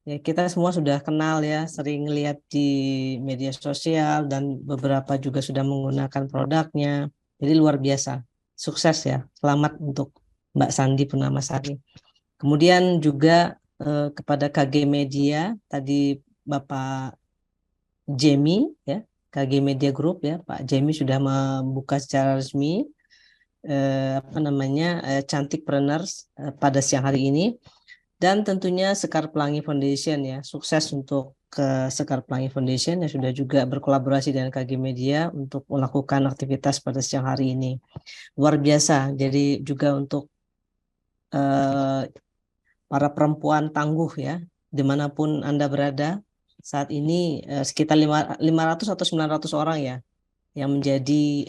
Ya, kita semua sudah kenal ya, sering lihat di media sosial dan beberapa juga sudah menggunakan produknya. Jadi luar biasa, sukses ya. Selamat untuk Mbak Sandi Purnamasari. Kemudian juga kepada KG Media, tadi Bapak Jemi ya, KG Media Group ya, Pak Jemi sudah membuka secara resmi Cantikpreneurs pada siang hari ini. Dan tentunya Sekar Pelangi Foundation ya, sukses untuk Sekar Pelangi Foundation yang sudah juga berkolaborasi dengan KG Media untuk melakukan aktivitas pada siang hari ini. Luar biasa, jadi juga untuk para perempuan tangguh ya, dimanapun Anda berada, saat ini sekitar 500 atau 900 orang ya, yang menjadi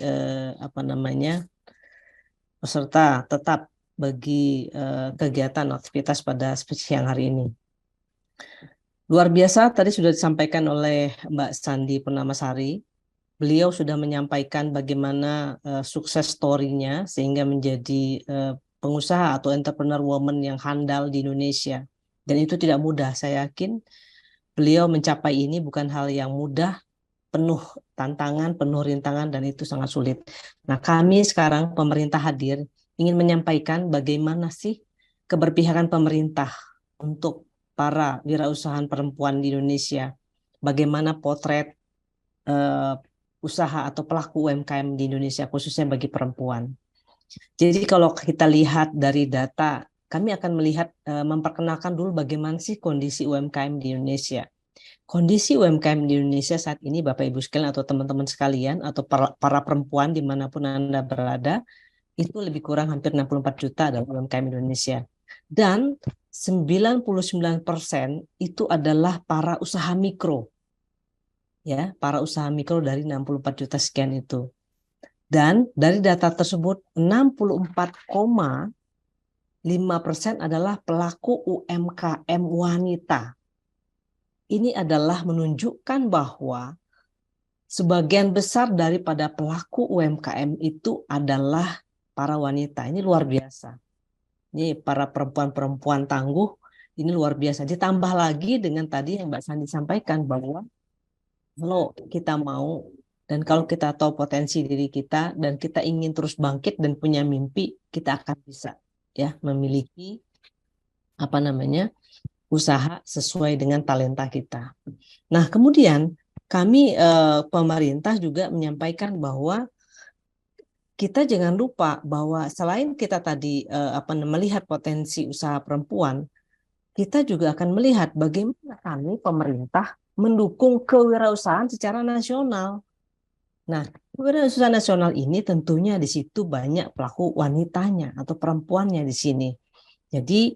peserta tetap bagi kegiatan aktivitas pada siang hari ini. Luar biasa tadi sudah disampaikan oleh Mbak Sandi Purnamasari. Beliau sudah menyampaikan bagaimana sukses story-nya sehingga menjadi pengusaha atau entrepreneur woman yang handal di Indonesia. Dan itu tidak mudah, saya yakin beliau mencapai ini bukan hal yang mudah, penuh tantangan, penuh rintangan, dan itu sangat sulit. Nah, kami sekarang pemerintah hadir ingin menyampaikan bagaimana sih keberpihakan pemerintah untuk para wirausahaan perempuan di Indonesia. Bagaimana potret usaha atau pelaku UMKM di Indonesia khususnya bagi perempuan. Jadi kalau kita lihat dari data, kami akan melihat memperkenalkan dulu bagaimana sih kondisi UMKM di Indonesia. Kondisi UMKM di Indonesia saat ini Bapak Ibu sekalian atau teman-teman sekalian atau para perempuan dimanapun Anda berada, itu lebih kurang hampir 64 juta dalam UMKM Indonesia. Dan 99% itu adalah para usaha mikro. Ya, para usaha mikro dari 64 juta sekian itu. Dan dari data tersebut 64,5% adalah pelaku UMKM wanita. Ini adalah menunjukkan bahwa sebagian besar daripada pelaku UMKM itu adalah para wanita. Ini luar biasa. Ini para perempuan-perempuan tangguh, ini luar biasa. Ditambah lagi dengan tadi yang Mbak Sandi sampaikan bahwa kalau kita mau dan kalau kita tahu potensi diri kita dan kita ingin terus bangkit dan punya mimpi, kita akan bisa ya memiliki usaha sesuai dengan talenta kita. Nah, kemudian kami pemerintah juga menyampaikan bahwa kita jangan lupa bahwa selain kita tadi melihat potensi usaha perempuan, kita juga akan melihat bagaimana kami pemerintah mendukung kewirausahaan secara nasional. Nah, kewirausahaan nasional ini tentunya di situ banyak pelaku wanitanya atau perempuannya di sini. Jadi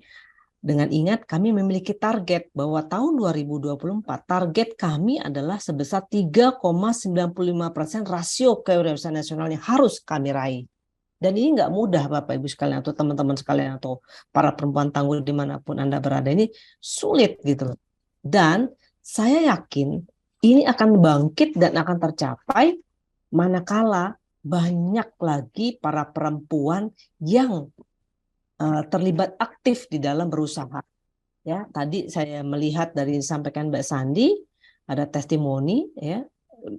dengan ingat kami memiliki target bahwa tahun 2024 target kami adalah sebesar 3,95% rasio kewirausahaan nasional yang harus kami raih. Dan ini nggak mudah Bapak Ibu sekalian atau teman-teman sekalian atau para perempuan tangguh dimanapun Anda berada, ini sulit gitu. Dan saya yakin ini akan bangkit dan akan tercapai manakala banyak lagi para perempuan yang terlibat aktif di dalam berusaha. Ya, tadi saya melihat dari disampaikan Mbak Sandi ada testimoni ya,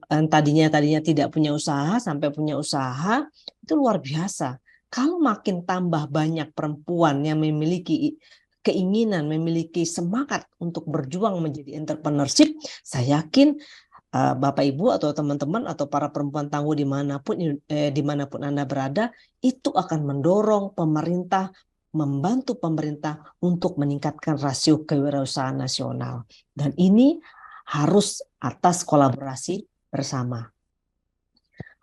tadinya tidak punya usaha sampai punya usaha, itu luar biasa. Kalau makin tambah banyak perempuan yang memiliki keinginan, memiliki semangat untuk berjuang menjadi entrepreneurship, saya yakin Bapak Ibu atau teman-teman atau para perempuan tangguh dimanapun Anda berada, itu akan mendorong pemerintah, membantu pemerintah untuk meningkatkan rasio kewirausahaan nasional. Dan ini harus atas kolaborasi bersama.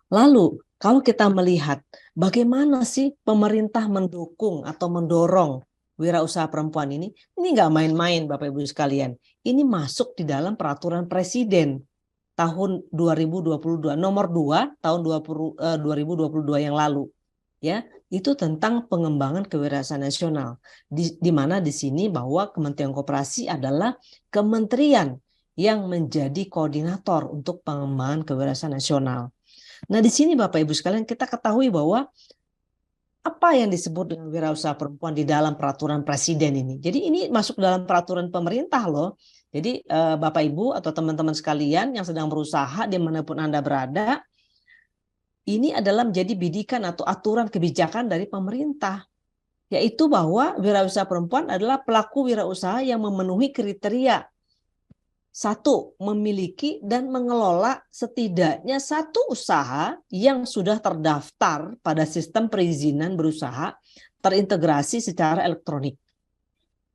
Lalu kalau kita melihat bagaimana sih pemerintah mendukung atau mendorong wirausaha perempuan ini nggak main-main Bapak Ibu sekalian. Ini masuk di dalam peraturan presiden tahun 2022 nomor 2 tahun 2022 yang lalu. Ya, itu tentang pengembangan kewirausahaan nasional. Di mana di sini bahwa Kementerian Koperasi adalah kementerian yang menjadi koordinator untuk pengembangan kewirausahaan nasional. Nah, di sini Bapak Ibu sekalian kita ketahui bahwa apa yang disebut dengan wirausaha perempuan di dalam peraturan presiden ini. Jadi ini masuk dalam peraturan pemerintah loh. Jadi Bapak Ibu atau teman-teman sekalian yang sedang berusaha dimanapun Anda berada, ini adalah menjadi bidikan atau aturan kebijakan dari pemerintah. Yaitu bahwa wirausaha perempuan adalah pelaku wirausaha yang memenuhi kriteria. 1. Memiliki dan mengelola setidaknya satu usaha yang sudah terdaftar pada sistem perizinan berusaha terintegrasi secara elektronik.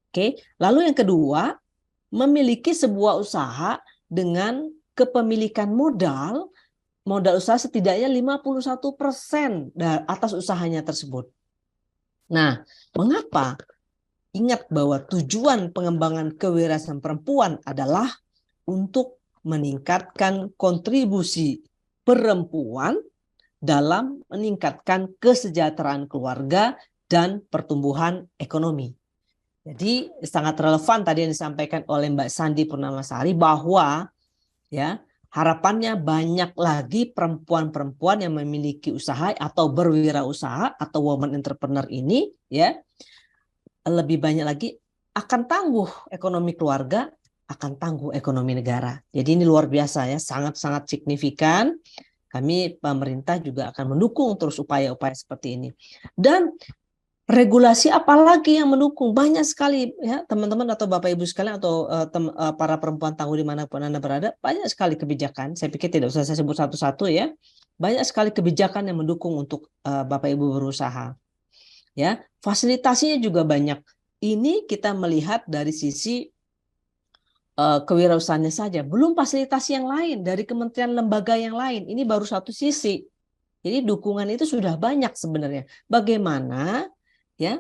Oke. Lalu yang kedua, memiliki sebuah usaha dengan kepemilikan modal usaha setidaknya 51% atas usahanya tersebut. Nah, mengapa? Ingat bahwa tujuan pengembangan kewirausahaan perempuan adalah untuk meningkatkan kontribusi perempuan dalam meningkatkan kesejahteraan keluarga dan pertumbuhan ekonomi. Jadi sangat relevan tadi yang disampaikan oleh Mbak Sandi Purnamasari bahwa ya harapannya banyak lagi perempuan-perempuan yang memiliki usaha atau berwirausaha atau woman entrepreneur ini ya lebih banyak lagi akan tangguh ekonomi keluarga, akan tangguh ekonomi negara. Jadi ini luar biasa ya, sangat-sangat signifikan. Kami pemerintah juga akan mendukung terus upaya-upaya seperti ini. Dan regulasi apalagi yang mendukung? Banyak sekali ya teman-teman atau Bapak Ibu sekalian atau para perempuan tangguh dimanapun Anda berada, banyak sekali kebijakan. Saya pikir tidak usah saya sebut satu-satu ya. Banyak sekali kebijakan yang mendukung untuk Bapak Ibu berusaha. Ya, fasilitasinya juga banyak. Ini kita melihat dari sisi kewirausahaannya saja, belum fasilitas yang lain dari kementerian lembaga yang lain. Ini baru satu sisi. Jadi dukungan itu sudah banyak sebenarnya. Bagaimana ya?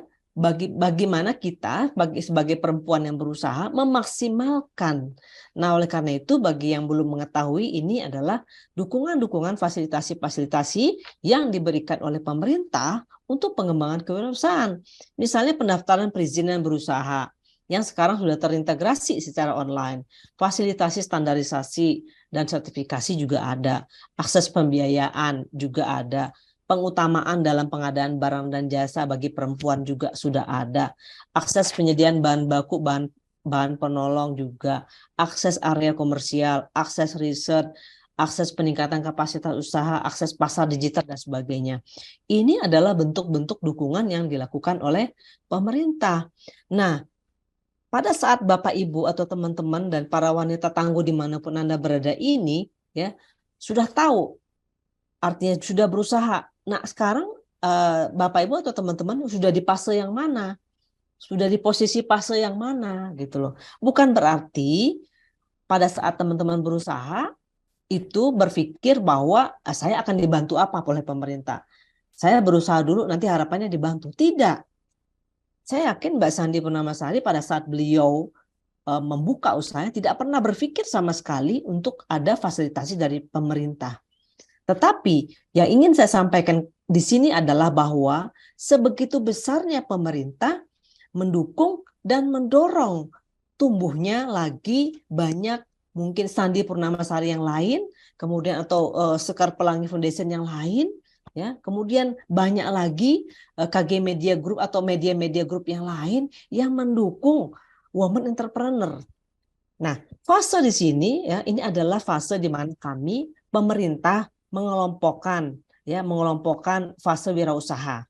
Bagaimana kita sebagai perempuan yang berusaha memaksimalkan. Nah, oleh karena itu bagi yang belum mengetahui ini adalah dukungan-dukungan fasilitasi-fasilitasi yang diberikan oleh pemerintah untuk pengembangan kewirausahaan. Misalnya pendaftaran perizinan berusaha. yang sekarang sudah terintegrasi secara online. Fasilitasi standarisasi dan sertifikasi juga ada. Akses pembiayaan juga ada. Pengutamaan dalam pengadaan barang dan jasa bagi perempuan juga sudah ada. Akses penyediaan bahan baku, bahan penolong juga. Akses area komersial, akses riset, akses peningkatan kapasitas usaha, akses pasar digital, dan sebagainya. Ini adalah bentuk-bentuk dukungan yang dilakukan oleh pemerintah. Nah, pada saat Bapak Ibu atau teman-teman dan para wanita tangguh dimanapun Anda berada ini, ya sudah tahu, artinya sudah berusaha. Nah, sekarang Bapak Ibu atau teman-teman sudah di fase yang mana? Sudah di posisi fase yang mana gitu loh. Bukan berarti pada saat teman-teman berusaha itu berpikir bahwa saya akan dibantu apa oleh pemerintah. Saya berusaha dulu nanti harapannya dibantu. Tidak. Saya yakin Mbak Sandi Purnamasari pada saat beliau membuka usahanya tidak pernah berpikir sama sekali untuk ada fasilitasi dari pemerintah. Tetapi yang ingin saya sampaikan di sini adalah bahwa sebegitu besarnya pemerintah mendukung dan mendorong tumbuhnya lagi banyak mungkin Sandi Purnamasari yang lain, kemudian atau Sekar Pelangi Foundation yang lain, ya, kemudian banyak lagi KG Media Group atau media-media group yang lain yang mendukung women entrepreneur. Nah, fase di sini ya ini adalah fase di mana kami pemerintah mengelompokkan fase wirausaha.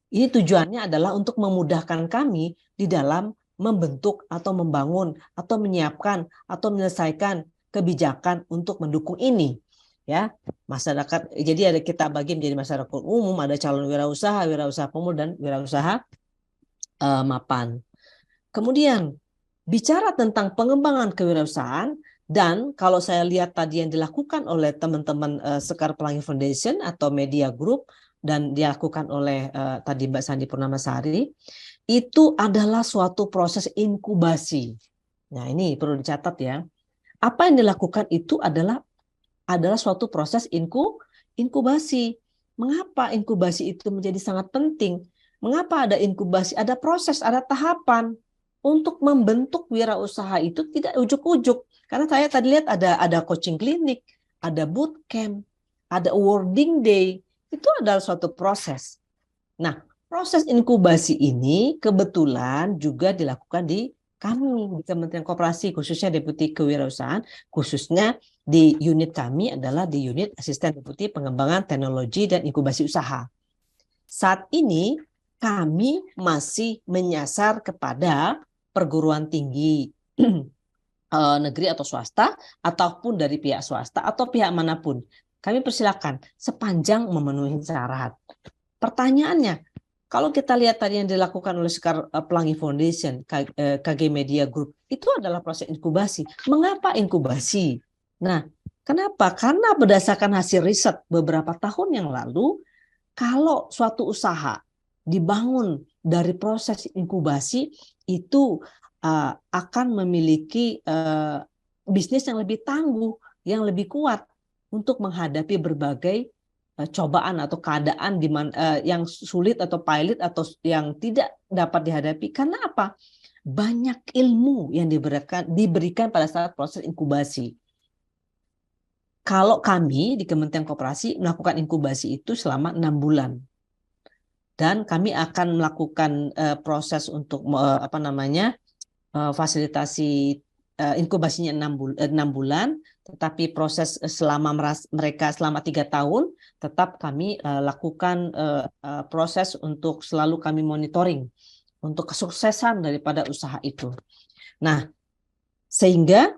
Ini tujuannya adalah untuk memudahkan kami di dalam membentuk atau membangun atau menyiapkan atau menyelesaikan kebijakan untuk mendukung ini. Ya, masyarakat. Jadi ada kita bagi menjadi masyarakat umum, ada calon wirausaha, wirausaha pemula, dan wirausaha mapan. Kemudian bicara tentang pengembangan kewirausahaan, dan kalau saya lihat tadi yang dilakukan oleh teman-teman Sekar Pelangi Foundation atau Media Group dan dilakukan oleh tadi Mbak Sandi Purnamasari, itu adalah suatu proses inkubasi. Nah, ini perlu dicatat ya. Apa yang dilakukan itu adalah suatu proses inkubasi. Mengapa inkubasi itu menjadi sangat penting? Mengapa ada inkubasi? Ada proses, ada tahapan. Untuk membentuk wirausaha itu tidak ujuk-ujuk. Karena saya tadi lihat ada coaching klinik, ada bootcamp, ada awarding day. Itu adalah suatu proses. Nah, proses inkubasi ini kebetulan juga dilakukan di kami, di Kementerian Koperasi, khususnya Deputi Kewirausahaan, khususnya di unit kami adalah di unit Asisten Deputi Pengembangan Teknologi dan Inkubasi Usaha. Saat ini kami masih menyasar kepada perguruan tinggi negeri atau swasta, ataupun dari pihak swasta atau pihak manapun. Kami persilakan sepanjang memenuhi syarat. Pertanyaannya, kalau kita lihat tadi yang dilakukan oleh Sekar Pelangi Foundation, KG Media Group, itu adalah proses inkubasi. Mengapa inkubasi? Nah, kenapa? Karena berdasarkan hasil riset beberapa tahun yang lalu, kalau suatu usaha dibangun dari proses inkubasi, itu akan memiliki bisnis yang lebih tangguh, yang lebih kuat untuk menghadapi berbagai cobaan atau keadaan yang sulit atau pahit atau yang tidak dapat dihadapi. Karena apa? Banyak ilmu yang diberikan pada saat proses inkubasi. Kalau kami di Kementerian Koperasi melakukan inkubasi itu selama 6 bulan. Dan kami akan melakukan proses untuk fasilitasi inkubasinya 6 bulan, tetapi proses selama mereka selama 3 tahun tetap kami lakukan proses untuk selalu kami monitoring untuk kesuksesan daripada usaha itu. Nah, sehingga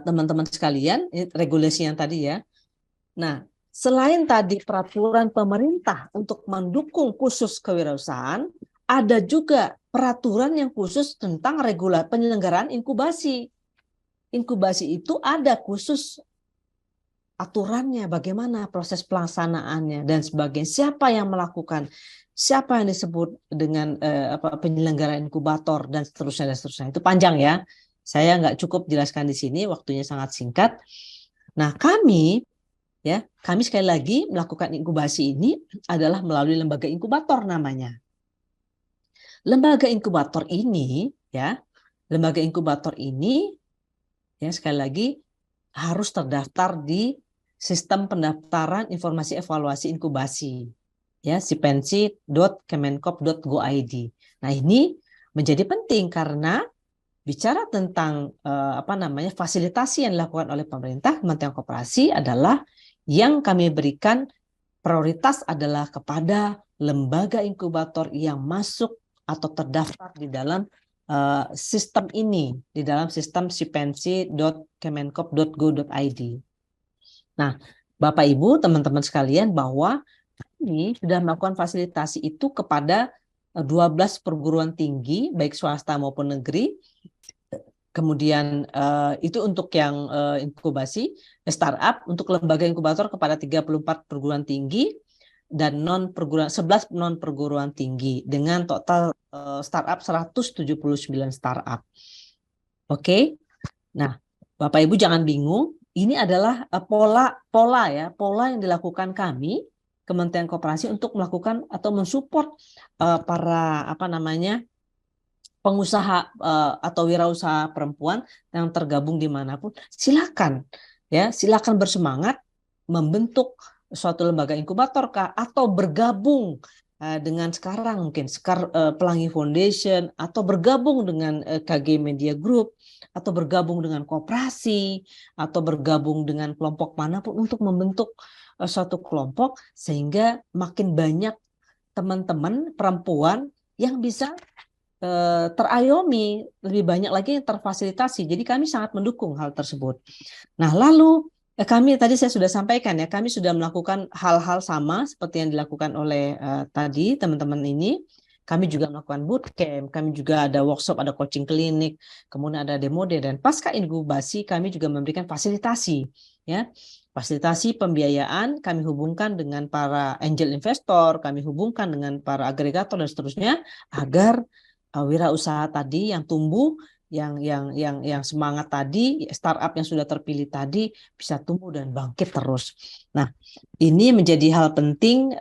teman-teman sekalian, ini regulasi yang tadi ya. Nah, selain tadi peraturan pemerintah untuk mendukung khusus kewirausahaan, ada juga peraturan yang khusus tentang penyelenggaraan inkubasi. Inkubasi itu ada khusus aturannya, bagaimana proses pelaksanaannya dan sebagainya. Siapa yang melakukan, siapa yang disebut dengan penyelenggaraan inkubator dan seterusnya dan seterusnya. Itu panjang ya. Saya nggak cukup jelaskan di sini, waktunya sangat singkat. Nah, kami sekali lagi melakukan inkubasi ini adalah melalui lembaga inkubator namanya. lembaga inkubator ini ya, ya sekali lagi harus terdaftar di Sistem Pendaftaran Informasi Evaluasi Inkubasi ya, sipensi.kemenkop.go.id. Nah, ini menjadi penting karena bicara tentang fasilitasi yang dilakukan oleh pemerintah, Kementerian Koperasi adalah yang kami berikan prioritas adalah kepada lembaga inkubator yang masuk atau terdaftar di dalam sistem ini, di dalam sistem sipensi.kemenkop.go.id. Nah, Bapak Ibu, teman-teman sekalian, bahwa kami sudah melakukan fasilitasi itu kepada 12 perguruan tinggi, baik swasta maupun negeri. Kemudian itu untuk yang inkubasi, startup, untuk lembaga inkubator kepada 34 perguruan tinggi, dan 11 non perguruan tinggi, dengan total startup 179 startup. Oke. Nah, Bapak Ibu jangan bingung. Ini adalah pola yang dilakukan kami Kementerian Koperasi untuk melakukan atau mensupport para pengusaha atau wirausaha perempuan yang tergabung dimanapun. Silakan bersemangat membentuk suatu lembaga inkubator kah, atau bergabung dengan sekarang mungkin Pelangi Foundation, atau bergabung dengan KG Media Group, atau bergabung dengan koperasi, atau bergabung dengan kelompok manapun untuk membentuk suatu kelompok, sehingga makin banyak teman-teman perempuan yang bisa terayomi, lebih banyak lagi yang terfasilitasi. Jadi kami sangat mendukung hal tersebut. Nah, lalu kami tadi saya sudah sampaikan ya, kami sudah melakukan hal-hal sama seperti yang dilakukan oleh tadi teman-teman ini. Kami juga melakukan bootcamp, kami juga ada workshop, ada coaching klinik, kemudian ada demo day, dan pasca inkubasi kami juga memberikan fasilitasi ya. Fasilitasi pembiayaan kami hubungkan dengan para angel investor, kami hubungkan dengan para agregator dan seterusnya, agar wirausaha tadi yang tumbuh, yang semangat tadi, startup yang sudah terpilih tadi bisa tumbuh dan bangkit terus. Nah, ini menjadi hal penting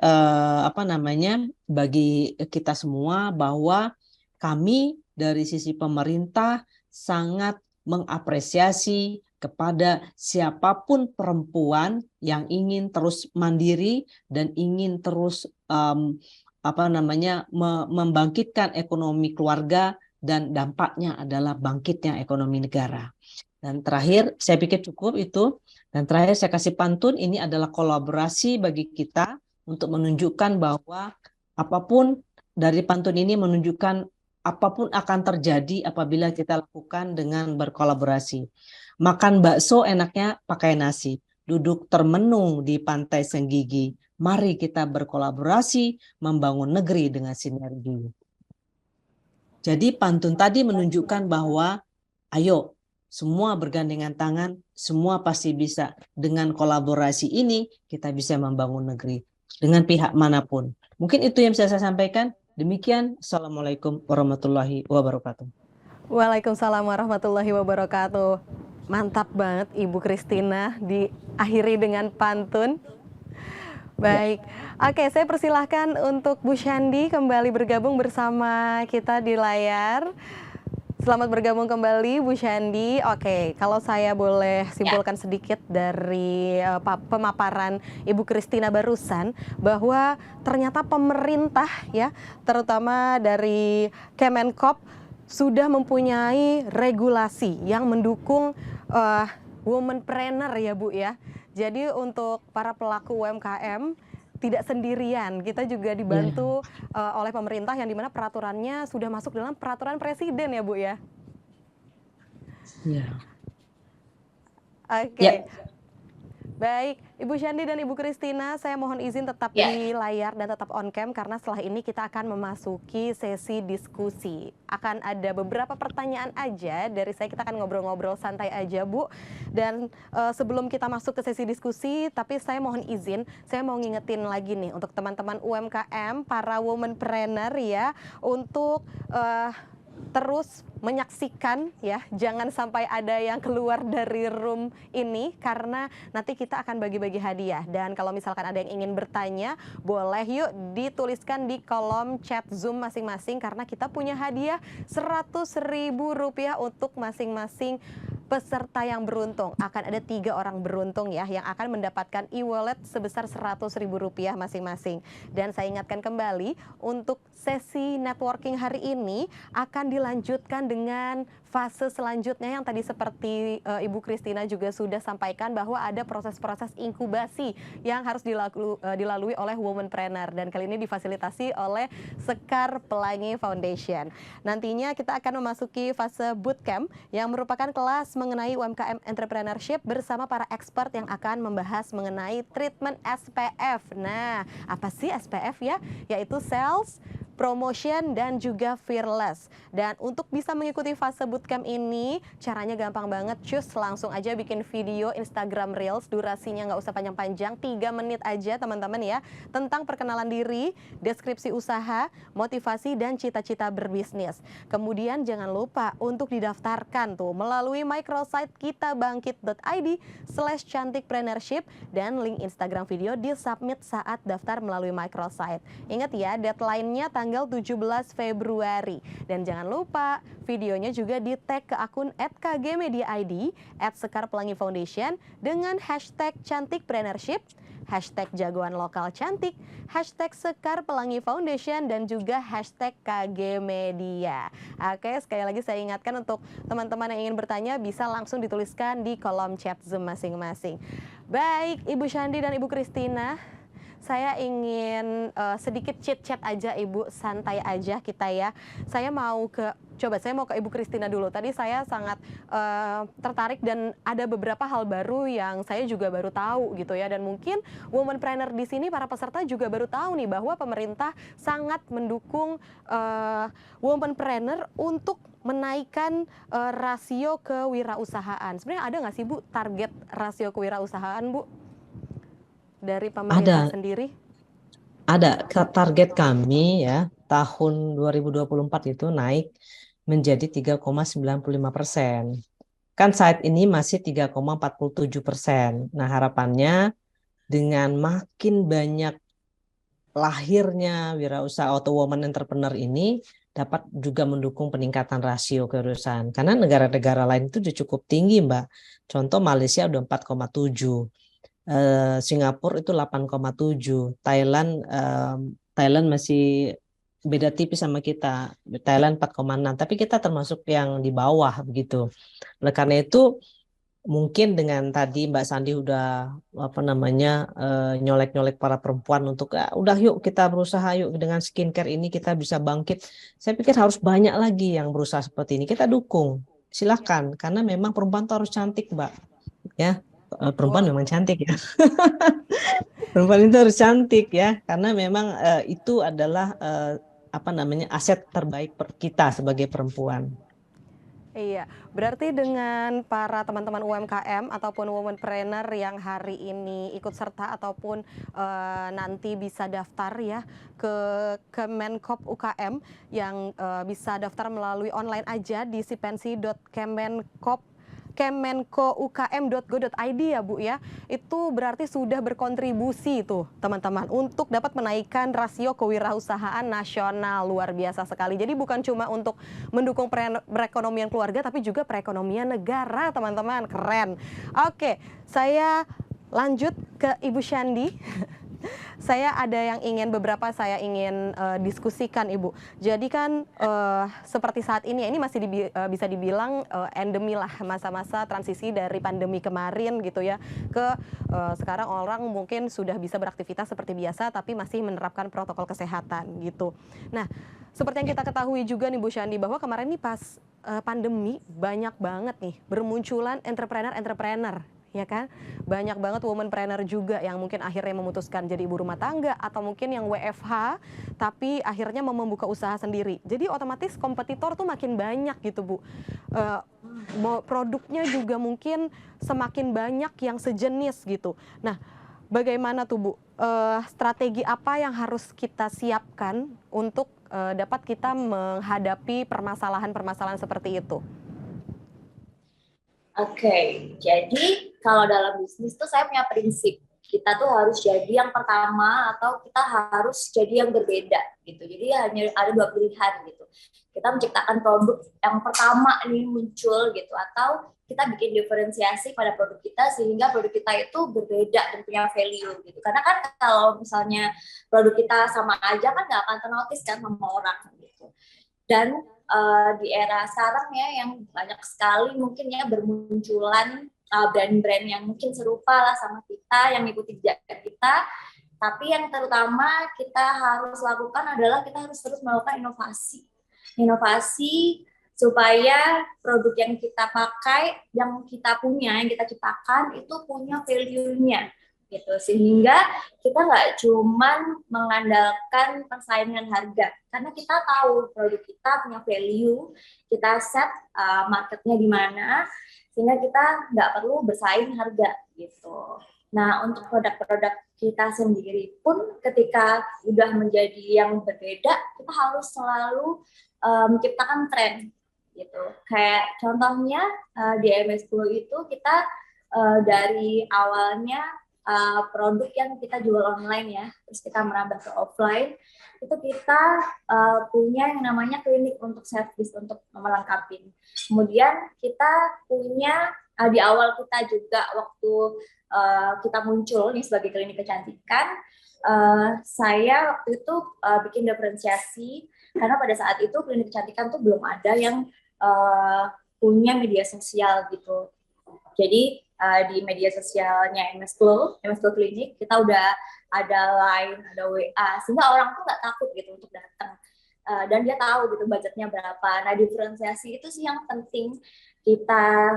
bagi kita semua, bahwa kami dari sisi pemerintah sangat mengapresiasi kepada siapapun perempuan yang ingin terus mandiri dan ingin terus membangkitkan ekonomi keluarga, dan dampaknya adalah bangkitnya ekonomi negara. Dan terakhir, saya pikir cukup itu. Dan terakhir saya kasih pantun, ini adalah kolaborasi bagi kita untuk menunjukkan bahwa apapun dari pantun ini menunjukkan apapun akan terjadi apabila kita lakukan dengan berkolaborasi. Makan bakso enaknya pakai nasi, duduk termenung di pantai Senggigi. Mari kita berkolaborasi membangun negeri dengan sinergi. Jadi pantun tadi menunjukkan bahwa ayo semua bergandengan tangan, semua pasti bisa. Dengan kolaborasi ini kita bisa membangun negeri dengan pihak manapun. Mungkin itu yang bisa saya sampaikan. Demikian, Assalamualaikum warahmatullahi wabarakatuh. Waalaikumsalam warahmatullahi wabarakatuh. Mantap banget Ibu Christina, diakhiri dengan pantun. Baik, oke, saya persilahkan untuk Bu Syandi kembali bergabung bersama kita di layar. Selamat bergabung kembali Bu Syandi. Oke, kalau saya boleh simpulkan sedikit dari pemaparan Ibu Christina barusan, bahwa ternyata pemerintah ya, terutama dari Kemenkop, sudah mempunyai regulasi yang mendukung womanpreneur ya Bu ya. Jadi untuk para pelaku UMKM tidak sendirian, kita juga dibantu oleh pemerintah, yang dimana peraturannya sudah masuk dalam peraturan presiden ya Bu ya. Oke. Baik, Ibu Syandi dan Ibu Christina, saya mohon izin tetap di layar dan tetap on cam, karena setelah ini kita akan memasuki sesi diskusi. Akan ada beberapa pertanyaan aja dari saya, kita akan ngobrol-ngobrol santai aja Bu. Dan sebelum kita masuk ke sesi diskusi, tapi saya mohon izin, saya mau ngingetin lagi nih untuk teman-teman UMKM, para womanpreneur ya, untuk terus menyaksikan ya, jangan sampai ada yang keluar dari room ini karena nanti kita akan bagi-bagi hadiah. Dan kalau misalkan ada yang ingin bertanya, boleh yuk dituliskan di kolom chat Zoom masing-masing karena kita punya hadiah Rp100.000 untuk masing-masing peserta yang beruntung. Akan ada 3 orang beruntung ya yang akan mendapatkan e-wallet sebesar Rp100.000 masing-masing. Dan saya ingatkan kembali, untuk sesi networking hari ini akan dilanjutkan dengan fase selanjutnya yang tadi seperti Ibu Christina juga sudah sampaikan bahwa ada proses-proses inkubasi yang harus dilalui oleh Womanpreneur, dan kali ini difasilitasi oleh Sekar Pelangi Foundation. Nantinya kita akan memasuki fase bootcamp yang merupakan kelas mengenai UMKM entrepreneurship bersama para expert yang akan membahas mengenai treatment SPF. Nah, apa sih SPF ya? Yaitu sales, promotion, dan juga fearless. Dan untuk bisa mengikuti fase bootcamp ini, caranya gampang banget, cus langsung aja bikin video Instagram Reels, durasinya nggak usah panjang-panjang, 3 menit aja teman-teman ya, tentang perkenalan diri, deskripsi usaha, motivasi, dan cita-cita berbisnis. Kemudian jangan lupa untuk didaftarkan tuh melalui microsite kitabangkit.id/cantikpreneurship dan link Instagram video di-submit saat daftar melalui microsite. Ingat ya, deadline-nya tanggal 17 Februari. Dan jangan lupa videonya juga di-tag ke akun @kgmediaid, @sekarpelangi-foundation dengan hashtag cantikpreneurship, hashtag jagoan lokal cantik, hashtag Sekar Pelangi Foundation, dan juga hashtag KG Media. Oke, sekali lagi saya ingatkan untuk teman-teman yang ingin bertanya bisa langsung dituliskan di kolom chat Zoom masing-masing. Baik, Ibu Shandi dan Ibu Christina, saya ingin sedikit chit-chat aja Ibu, santai aja kita ya. Saya mau ke Ibu Christina dulu. Tadi saya sangat tertarik dan ada beberapa hal baru yang saya juga baru tahu gitu ya. Dan mungkin Womanpreneur di sini para peserta juga baru tahu nih bahwa pemerintah sangat mendukung Womanpreneur untuk menaikkan rasio kewirausahaan. Sebenarnya ada nggak sih Bu target rasio kewirausahaan Bu dari pemerintah sendiri? Ada target kami ya, tahun 2024 itu naik menjadi 3,95%. Kan saat ini masih 3,47%. Nah, harapannya dengan makin banyak lahirnya wirausaha atau woman entrepreneur ini dapat juga mendukung peningkatan rasio kewirausahaan. Karena negara-negara lain itu sudah cukup tinggi, Mbak. Contoh Malaysia udah 4,7. Singapura itu 8,7, Thailand masih beda tipis sama kita, Thailand 4,6, tapi kita termasuk yang di bawah begitu. Oleh karena itu mungkin dengan tadi Mbak Sandi udah nyolek-nyolek para perempuan untuk udah yuk kita berusaha, yuk dengan skincare ini kita bisa bangkit. Saya pikir harus banyak lagi yang berusaha seperti ini, kita dukung, silakan, karena memang perempuan tuh harus cantik Mbak ya. Perempuan memang cantik ya. Perempuan itu harus cantik ya, karena memang itu adalah aset terbaik kita sebagai perempuan. Iya, berarti dengan para teman-teman UMKM ataupun womanpreneur yang hari ini ikut serta ataupun nanti bisa daftar ya ke Kemenkop UKM yang bisa daftar melalui online aja di kemenkoukm.go.id ya Bu ya. Itu berarti sudah berkontribusi tuh teman-teman untuk dapat menaikkan rasio kewirausahaan nasional. Luar biasa sekali. Jadi bukan cuma untuk mendukung perekonomian keluarga tapi juga perekonomian negara teman-teman. Keren. Oke, saya lanjut ke Ibu Shandi. Saya ada yang beberapa saya ingin diskusikan Ibu. Jadi kan seperti saat ini masih bisa dibilang endemi lah, masa-masa transisi dari pandemi kemarin gitu ya ke sekarang orang mungkin sudah bisa beraktivitas seperti biasa tapi masih menerapkan protokol kesehatan gitu. Nah, seperti yang kita ketahui juga nih Bu Shandi bahwa kemarin nih pas pandemi banyak banget nih bermunculan entrepreneur ya kan, banyak banget womanpreneur juga yang mungkin akhirnya memutuskan jadi ibu rumah tangga atau mungkin yang WFH tapi akhirnya mau membuka usaha sendiri. Jadi otomatis kompetitor tuh makin banyak gitu Bu. Produknya juga mungkin semakin banyak yang sejenis gitu. Nah, bagaimana tuh Bu, strategi apa yang harus kita siapkan untuk dapat kita menghadapi permasalahan-permasalahan seperti itu? Oke, jadi kalau dalam bisnis tuh saya punya prinsip. Kita tuh harus jadi yang pertama atau kita harus jadi yang berbeda gitu. Jadi hanya ada dua pilihan gitu. Kita menciptakan produk yang pertama nih muncul gitu, atau kita bikin diferensiasi pada produk kita sehingga produk kita itu berbeda dan punya value gitu. Karena kan kalau misalnya produk kita sama aja kan nggak akan ternotis kan sama orang gitu. Dan di era sekarang ya yang banyak sekali mungkin ya bermunculan brand-brand yang mungkin serupa lah sama kita, yang mengikuti jejak kita, tapi yang terutama kita harus lakukan adalah kita harus terus melakukan inovasi supaya produk yang kita pakai, yang kita punya, yang kita ciptakan itu punya value-nya gitu, sehingga kita nggak cuman mengandalkan persaingan harga, karena kita tahu produk kita punya value, kita set marketnya di mana, sehingga kita nggak perlu bersaing harga gitu. Nah, untuk produk-produk kita sendiri pun ketika udah menjadi yang berbeda, kita harus selalu menciptakan tren gitu. Kayak contohnya di MS Glow itu kita dari awalnya produk yang kita jual online ya, terus kita merambah ke offline, itu kita punya yang namanya klinik untuk service, untuk melengkapi. Kemudian kita punya di awal kita juga waktu kita muncul nih sebagai klinik kecantikan, saya waktu itu bikin diferensiasi karena pada saat itu klinik kecantikan tuh belum ada yang punya media sosial gitu. Jadi di media sosialnya MS Glow Klinik kita udah ada Line, ada WA, sehingga orang tuh nggak takut gitu untuk datang. Dan dia tahu gitu budgetnya berapa. Nah, diferensiasi itu sih yang penting kita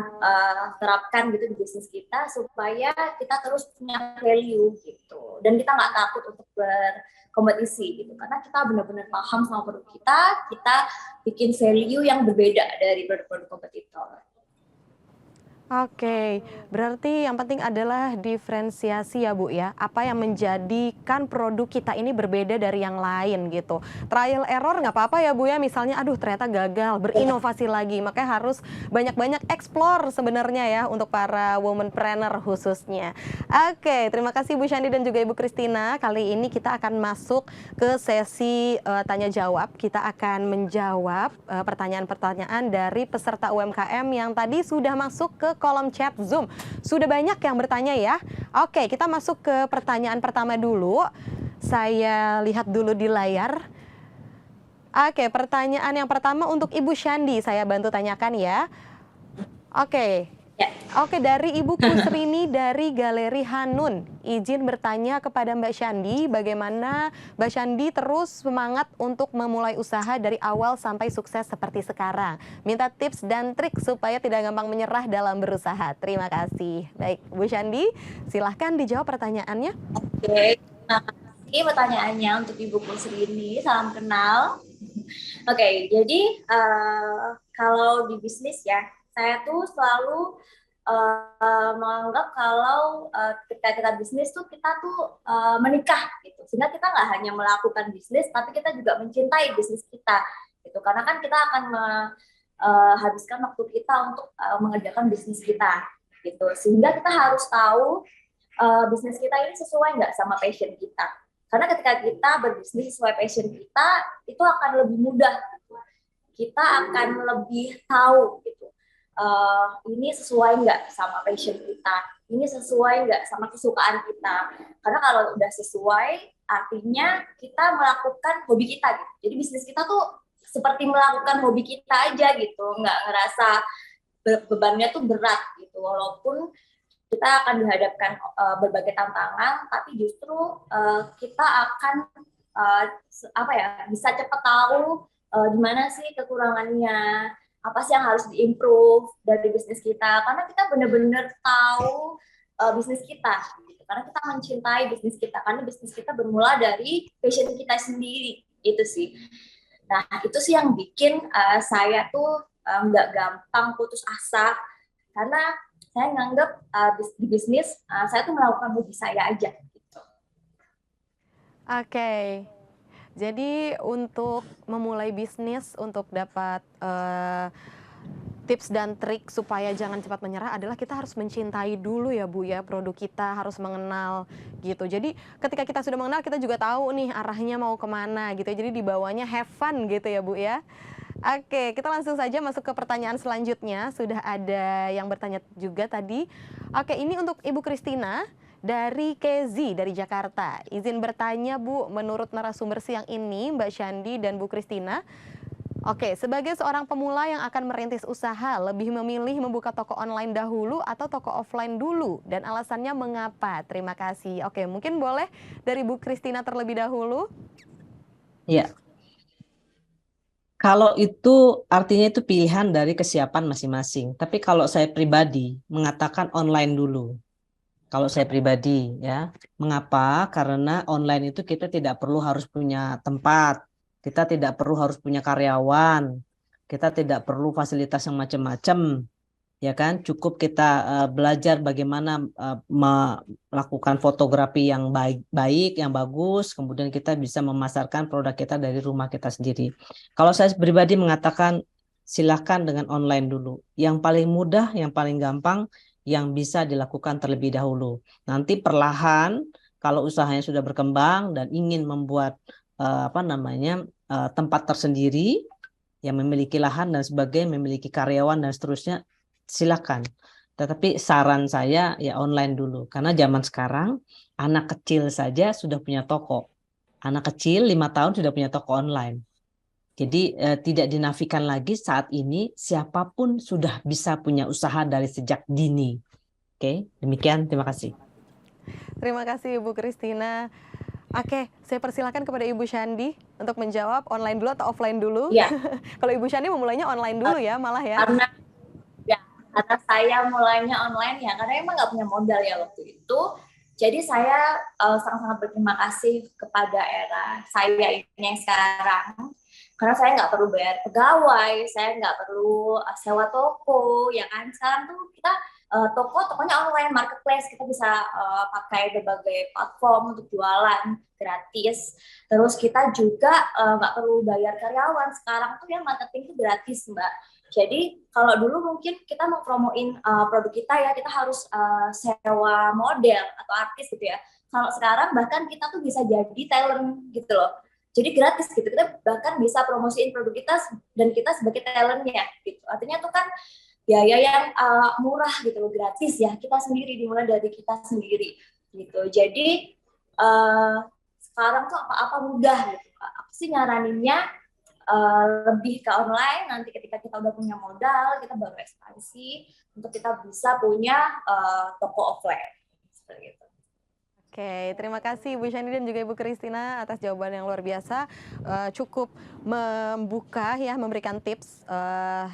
terapkan gitu di bisnis kita supaya kita terus punya value gitu. Dan kita nggak takut untuk berkompetisi gitu. Karena kita benar-benar paham sama produk kita bikin value yang berbeda dari produk-produk kompetitor. Oke, berarti yang penting adalah diferensiasi ya Bu ya. Apa yang menjadikan produk kita ini berbeda dari yang lain gitu. Trial error nggak apa-apa ya Bu ya, misalnya aduh ternyata gagal, berinovasi lagi. Makanya harus banyak-banyak explore sebenarnya ya untuk para womanpreneur khususnya. Oke, terima kasih Bu Syandi dan juga Ibu Christina. Kali ini kita akan masuk ke sesi tanya jawab. Kita akan menjawab pertanyaan-pertanyaan dari peserta UMKM yang tadi sudah masuk ke kolom chat Zoom. Sudah banyak yang bertanya ya. Oke, kita masuk ke pertanyaan pertama dulu. Saya lihat dulu di layar. Oke, pertanyaan yang pertama untuk Ibu Syandi. Saya bantu tanyakan ya. Oke. Ya. Oke, dari Ibu Kusrini dari Galeri Hanun. Izin bertanya kepada Mbak Syandi, bagaimana Mbak Syandi terus semangat untuk memulai usaha dari awal sampai sukses seperti sekarang. Minta tips dan trik supaya tidak gampang menyerah dalam berusaha. Terima kasih. Baik, Bu Syandi, silahkan dijawab pertanyaannya. Oke, terima kasih pertanyaannya untuk Ibu Kusrini. Salam kenal. Oke, jadi kalau di bisnis ya, saya tuh selalu menganggap kalau ketika kita bisnis tuh kita tuh menikah gitu, sehingga kita nggak hanya melakukan bisnis tapi kita juga mencintai bisnis kita gitu, karena kan kita akan menghabiskan waktu kita untuk mengerjakan bisnis kita gitu, sehingga kita harus tahu bisnis kita ini sesuai nggak sama passion kita, karena ketika kita berbisnis sesuai passion kita itu akan lebih mudah gitu. Kita akan lebih tahu gitu, ini sesuai nggak sama passion kita, ini sesuai nggak sama kesukaan kita. Karena kalau udah sesuai, artinya kita melakukan hobi kita gitu. Jadi bisnis kita tuh seperti melakukan hobi kita aja gitu, nggak ngerasa bebannya tuh berat gitu. Walaupun kita akan dihadapkan berbagai tantangan, tapi justru kita akan bisa cepat tahu di mana sih kekurangannya, apa sih yang harus diimprove dari bisnis kita, karena kita benar-benar tahu bisnis kita gitu. Karena kita mencintai bisnis kita, karena bisnis kita bermula dari passion kita sendiri, itu sih. Nah, itu sih yang bikin saya tuh nggak gampang putus asa, karena saya nganggap di bisnis saya tuh melakukan hobi saya aja gitu. Oke. Jadi untuk memulai bisnis, untuk dapat tips dan trik supaya jangan cepat menyerah adalah kita harus mencintai dulu ya Bu ya produk kita, harus mengenal gitu. Jadi ketika kita sudah mengenal kita juga tahu nih arahnya mau kemana gitu. Jadi dibawanya have fun gitu ya Bu ya. Oke, kita langsung saja masuk ke pertanyaan selanjutnya. Sudah ada yang bertanya juga tadi. Oke, ini untuk Ibu Christina dari Kezi dari Jakarta. Izin bertanya Bu, menurut narasumber siang ini Mbak Syandi dan Bu Christina, oke, sebagai seorang pemula yang akan merintis usaha, lebih memilih membuka toko online dahulu atau toko offline dulu? Dan alasannya mengapa? Terima kasih. Oke, mungkin boleh dari Bu Christina terlebih dahulu. Ya, kalau itu artinya itu pilihan dari kesiapan masing-masing. Tapi kalau saya pribadi mengatakan online dulu. Kalau saya pribadi ya, mengapa? Karena online itu kita tidak perlu harus punya tempat, kita tidak perlu harus punya karyawan, kita tidak perlu fasilitas yang macam-macam, ya kan? Cukup kita belajar bagaimana melakukan fotografi yang baik, yang bagus, kemudian kita bisa memasarkan produk kita dari rumah kita sendiri. Kalau saya pribadi mengatakan silakan dengan online dulu. Yang paling mudah, yang paling gampang, yang bisa dilakukan terlebih dahulu. Nanti perlahan kalau usahanya sudah berkembang dan ingin membuat tempat tersendiri yang memiliki lahan dan sebagainya, memiliki karyawan dan seterusnya, silakan. Tetapi saran saya ya online dulu, karena zaman sekarang anak kecil saja sudah punya toko. Anak kecil 5 tahun sudah punya toko online. Jadi tidak dinafikan lagi saat ini siapapun sudah bisa punya usaha dari sejak dini. Oke, demikian. Terima kasih. Terima kasih Ibu Christina. Oke, saya persilakan kepada Ibu Syandi untuk menjawab online dulu atau offline dulu. Iya. Kalau Ibu Syandi memulainya online dulu ya, malah ya. Karena saya mulainya online ya, karena emang nggak punya modal ya waktu itu. Jadi saya sangat-sangat berterima kasih kepada era saya ini yang sekarang. Karena saya nggak perlu bayar pegawai, saya nggak perlu sewa toko, ya kan. Sekarang tuh kita tokonya online, marketplace, kita bisa pakai berbagai platform untuk jualan gratis. Terus kita juga nggak perlu bayar karyawan. Sekarang tuh ya marketing itu gratis, Mbak. Jadi kalau dulu mungkin kita mau promoin produk kita ya, kita harus sewa model atau artis gitu ya. Kalau sekarang bahkan kita tuh bisa jadi talent gitu loh. Jadi gratis gitu, kita bahkan bisa promosiin produk kita dan kita sebagai talentnya gitu. Artinya tuh kan biaya yang murah gitu loh, gratis ya, kita sendiri, dimulai dari kita sendiri gitu. Jadi sekarang tuh apa-apa mudah gitu. Apa sih nyaraninnya lebih ke online, nanti ketika kita udah punya modal, kita baru ekspansi untuk kita bisa punya toko offline seperti itu. Oke, terima kasih Ibu Syandi dan juga Ibu Christina atas jawaban yang luar biasa. Cukup membuka ya, memberikan tips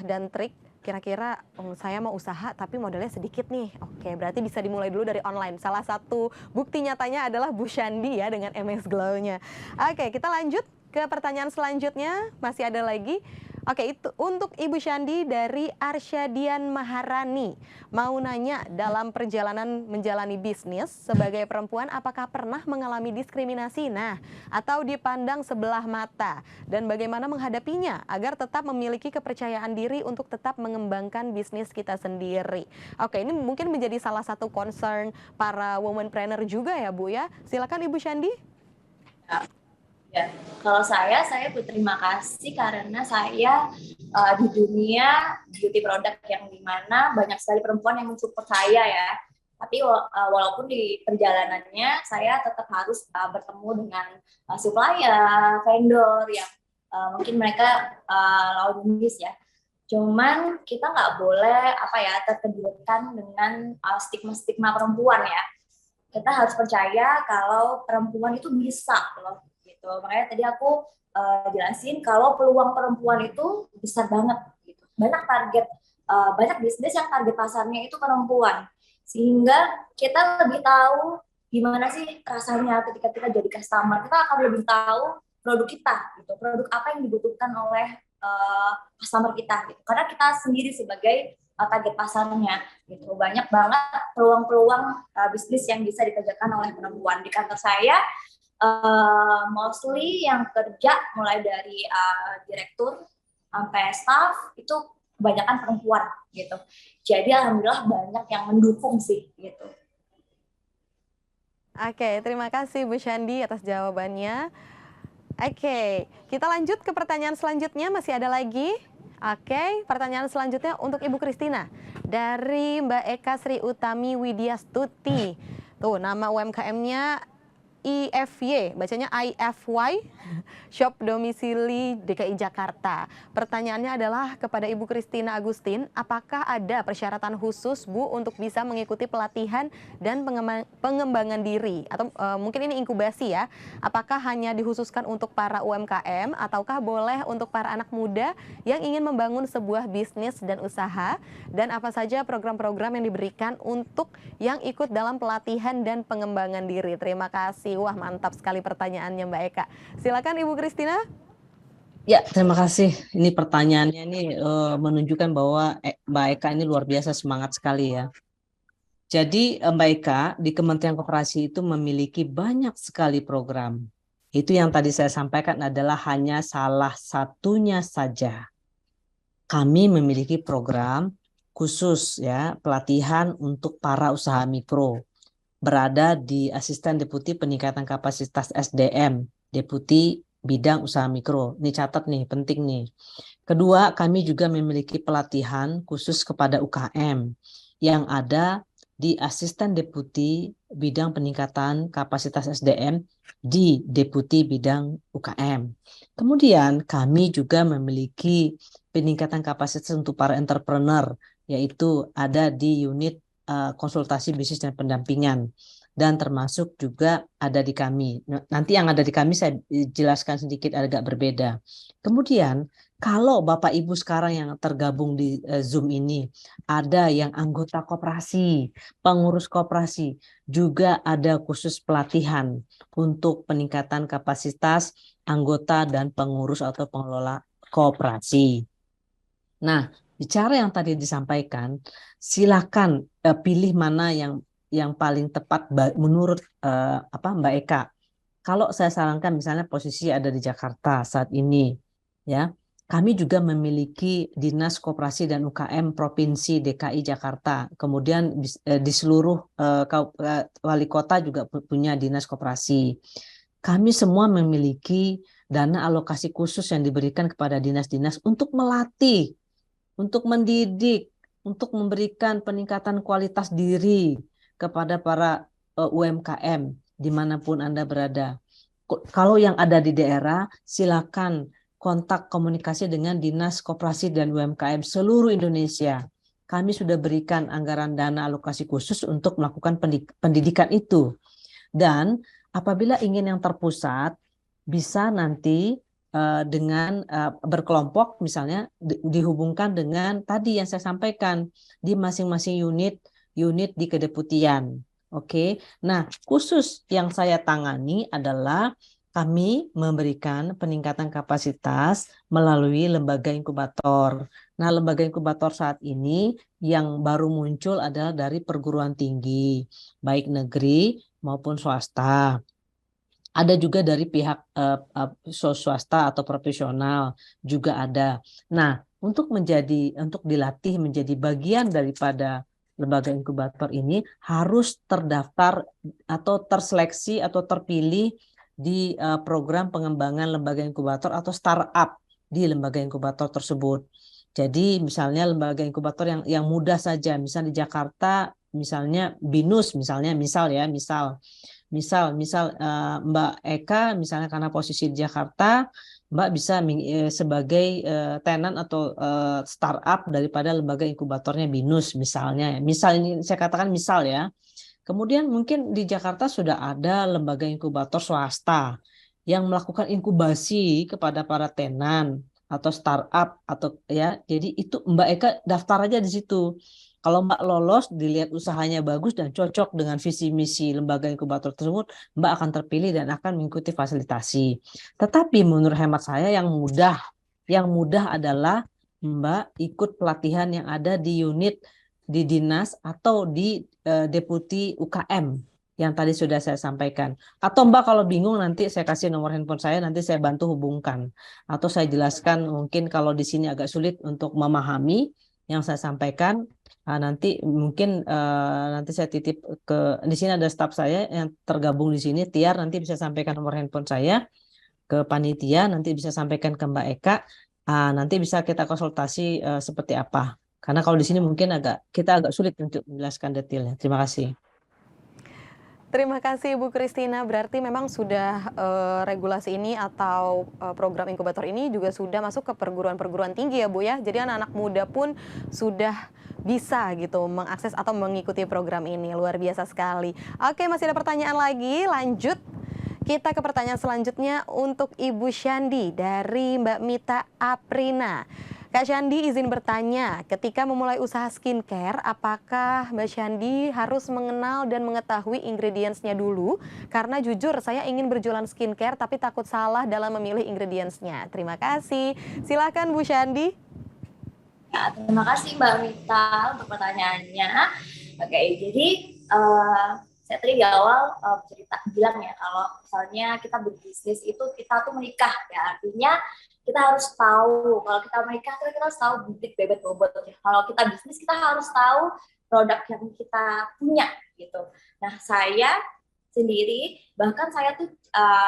dan trik. Kira-kira saya mau usaha tapi modalnya sedikit nih. Oke, berarti bisa dimulai dulu dari online. Salah satu bukti nyatanya adalah Bu Syandi ya dengan MS Glow-nya. Oke, kita lanjut ke pertanyaan selanjutnya. Masih ada lagi. Oke, itu untuk Ibu Syandi dari Arsyadian Maharani. Mau nanya, dalam perjalanan menjalani bisnis sebagai perempuan, apakah pernah mengalami diskriminasi? Nah, atau dipandang sebelah mata? Dan bagaimana menghadapinya agar tetap memiliki kepercayaan diri untuk tetap mengembangkan bisnis kita sendiri? Oke, ini mungkin menjadi salah satu concern para womanpreneur juga ya Bu ya. Silakan Ibu Syandi. Ya, kalau saya berterima kasih karena saya di dunia beauty product yang dimana banyak sekali perempuan yang mensupport saya ya. Tapi walaupun di perjalanannya saya tetap harus bertemu dengan supplier, vendor yang mungkin mereka lawan jenis ya. Cuman kita nggak boleh terkejutkan dengan stigma-stigma perempuan ya. Kita harus percaya kalau perempuan itu bisa loh. Gitu. Makanya tadi aku jelasin kalau peluang perempuan itu besar banget gitu. Banyak bisnis yang target pasarnya itu perempuan. Sehingga kita lebih tahu gimana sih rasanya ketika kita jadi customer. Kita akan lebih tahu produk kita gitu. Produk apa yang dibutuhkan oleh customer kita gitu. Karena kita sendiri sebagai target pasarnya gitu. Banyak banget peluang-peluang bisnis yang bisa dikerjakan oleh perempuan. Di kantor saya mostly yang kerja mulai dari direktur sampai staff itu kebanyakan perempuan gitu. Jadi alhamdulillah banyak yang mendukung sih gitu. Oke, terima kasih Bu Syandi atas jawabannya. Oke, kita lanjut ke pertanyaan selanjutnya, masih ada lagi. Oke, pertanyaan selanjutnya untuk Ibu Kristina dari Mbak Eka Sri Utami Widyastuti. Tuh, nama UMKM-nya IFY, bacanya IFY, Shop Domisili DKI Jakarta. Pertanyaannya adalah kepada Ibu Kristina Agustin, apakah ada persyaratan khusus Bu untuk bisa mengikuti pelatihan dan pengembangan diri? Atau mungkin ini inkubasi ya, apakah hanya dikhususkan untuk para UMKM ataukah boleh untuk para anak muda yang ingin membangun sebuah bisnis dan usaha? Dan apa saja program-program yang diberikan untuk yang ikut dalam pelatihan dan pengembangan diri? Terima kasih. Wah, mantap sekali pertanyaannya Mbak Eka. Silakan Ibu Kristina. Ya, terima kasih. Ini pertanyaannya ini menunjukkan bahwa Mbak Eka ini luar biasa semangat sekali ya. Jadi Mbak Eka di Kementerian Koperasi itu memiliki banyak sekali program. Itu yang tadi saya sampaikan adalah hanya salah satunya saja. Kami memiliki program khusus ya, pelatihan untuk para usaha mikro. Berada di Asisten Deputi Peningkatan Kapasitas SDM, Deputi Bidang Usaha Mikro. Ini catat nih, penting nih. Kedua, kami juga memiliki pelatihan khusus kepada UKM yang ada di Asisten Deputi Bidang Peningkatan Kapasitas SDM di Deputi Bidang UKM. Kemudian kami juga memiliki peningkatan kapasitas untuk para entrepreneur, yaitu ada di unit konsultasi bisnis dan pendampingan, dan termasuk juga ada di kami. Nanti yang ada di kami saya jelaskan sedikit agak berbeda. Kemudian kalau Bapak Ibu sekarang yang tergabung di Zoom ini ada yang anggota koperasi, pengurus koperasi, juga ada khusus pelatihan untuk peningkatan kapasitas anggota dan pengurus atau pengelola koperasi. Nah, bicara yang tadi disampaikan, silakan pilih mana yang paling tepat menurut Mbak Eka. Kalau saya sarankan misalnya posisi ada di Jakarta saat ini, ya, kami juga memiliki Dinas Koperasi dan UKM Provinsi DKI Jakarta. Kemudian di seluruh wali kota juga punya Dinas Koperasi. Kami semua memiliki dana alokasi khusus yang diberikan kepada dinas-dinas untuk melatih, untuk mendidik, untuk memberikan peningkatan kualitas diri kepada para UMKM dimanapun Anda berada. Kalau yang ada di daerah, silakan kontak komunikasi dengan Dinas Koperasi dan UMKM seluruh Indonesia. Kami sudah berikan anggaran dana alokasi khusus untuk melakukan pendidikan itu. Dan apabila ingin yang terpusat, bisa nanti dengan berkelompok misalnya dihubungkan dengan tadi yang saya sampaikan di masing-masing unit di kedeputian. Oke. Nah, khusus yang saya tangani adalah kami memberikan peningkatan kapasitas melalui lembaga inkubator. Nah, lembaga inkubator saat ini yang baru muncul adalah dari perguruan tinggi, baik negeri maupun swasta. Ada juga dari pihak swasta atau profesional juga ada. Nah, untuk dilatih menjadi bagian daripada lembaga inkubator ini harus terdaftar atau terseleksi atau terpilih di program pengembangan lembaga inkubator atau startup di lembaga inkubator tersebut. Jadi misalnya lembaga inkubator yang mudah saja, misalnya di Jakarta, misalnya BINUS, misal Mbak Eka misalnya karena posisi di Jakarta, Mbak bisa sebagai tenan atau startup daripada lembaga inkubatornya BINUS misalnya. Misal ini saya katakan misal ya. Kemudian mungkin di Jakarta sudah ada lembaga inkubator swasta yang melakukan inkubasi kepada para tenan atau startup atau ya. Jadi itu Mbak Eka daftar aja di situ. Kalau Mbak lolos, dilihat usahanya bagus dan cocok dengan visi misi lembaga inkubator tersebut, Mbak akan terpilih dan akan mengikuti fasilitasi. Tetapi menurut hemat saya yang mudah adalah Mbak ikut pelatihan yang ada di unit di dinas atau di deputi UKM yang tadi sudah saya sampaikan. Atau Mbak kalau bingung nanti saya kasih nomor handphone saya, nanti saya bantu hubungkan. Atau saya jelaskan mungkin kalau di sini agak sulit untuk memahami yang saya sampaikan, nanti mungkin nanti saya titip ke di sini ada staf saya yang tergabung di sini, Tiar, nanti bisa sampaikan nomor handphone saya ke panitia, nanti bisa sampaikan ke Mbak Eka. Nanti bisa kita konsultasi seperti apa. Karena kalau di sini mungkin kita agak sulit untuk menjelaskan detailnya. Terima kasih. Terima kasih Bu Christina. Berarti memang sudah regulasi ini atau program inkubator ini juga sudah masuk ke perguruan-perguruan tinggi ya Bu ya. Jadi anak-anak muda pun sudah bisa gitu mengakses atau mengikuti program ini. Luar biasa sekali. Oke, masih ada pertanyaan lagi. Lanjut. Kita ke pertanyaan selanjutnya untuk Ibu Syandi dari Mbak Mita Aprina. Kak Syandi izin bertanya, ketika memulai usaha skincare, apakah Mbak Syandi harus mengenal dan mengetahui ingredients-nya dulu? Karena jujur saya ingin berjualan skincare tapi takut salah dalam memilih ingredients-nya. Terima kasih. Silakan Bu Syandi. Ya, terima kasih Mbak Mita untuk pertanyaannya. Oke, jadi saya tadi di awal bilang ya kalau misalnya kita berbisnis itu kita tuh menikah ya, artinya kita harus tahu kalau kita menikah kita harus tahu bibit bebet bobot ya. Kalau kita bisnis kita harus tahu produk yang kita punya gitu. Nah saya sendiri bahkan saya tuh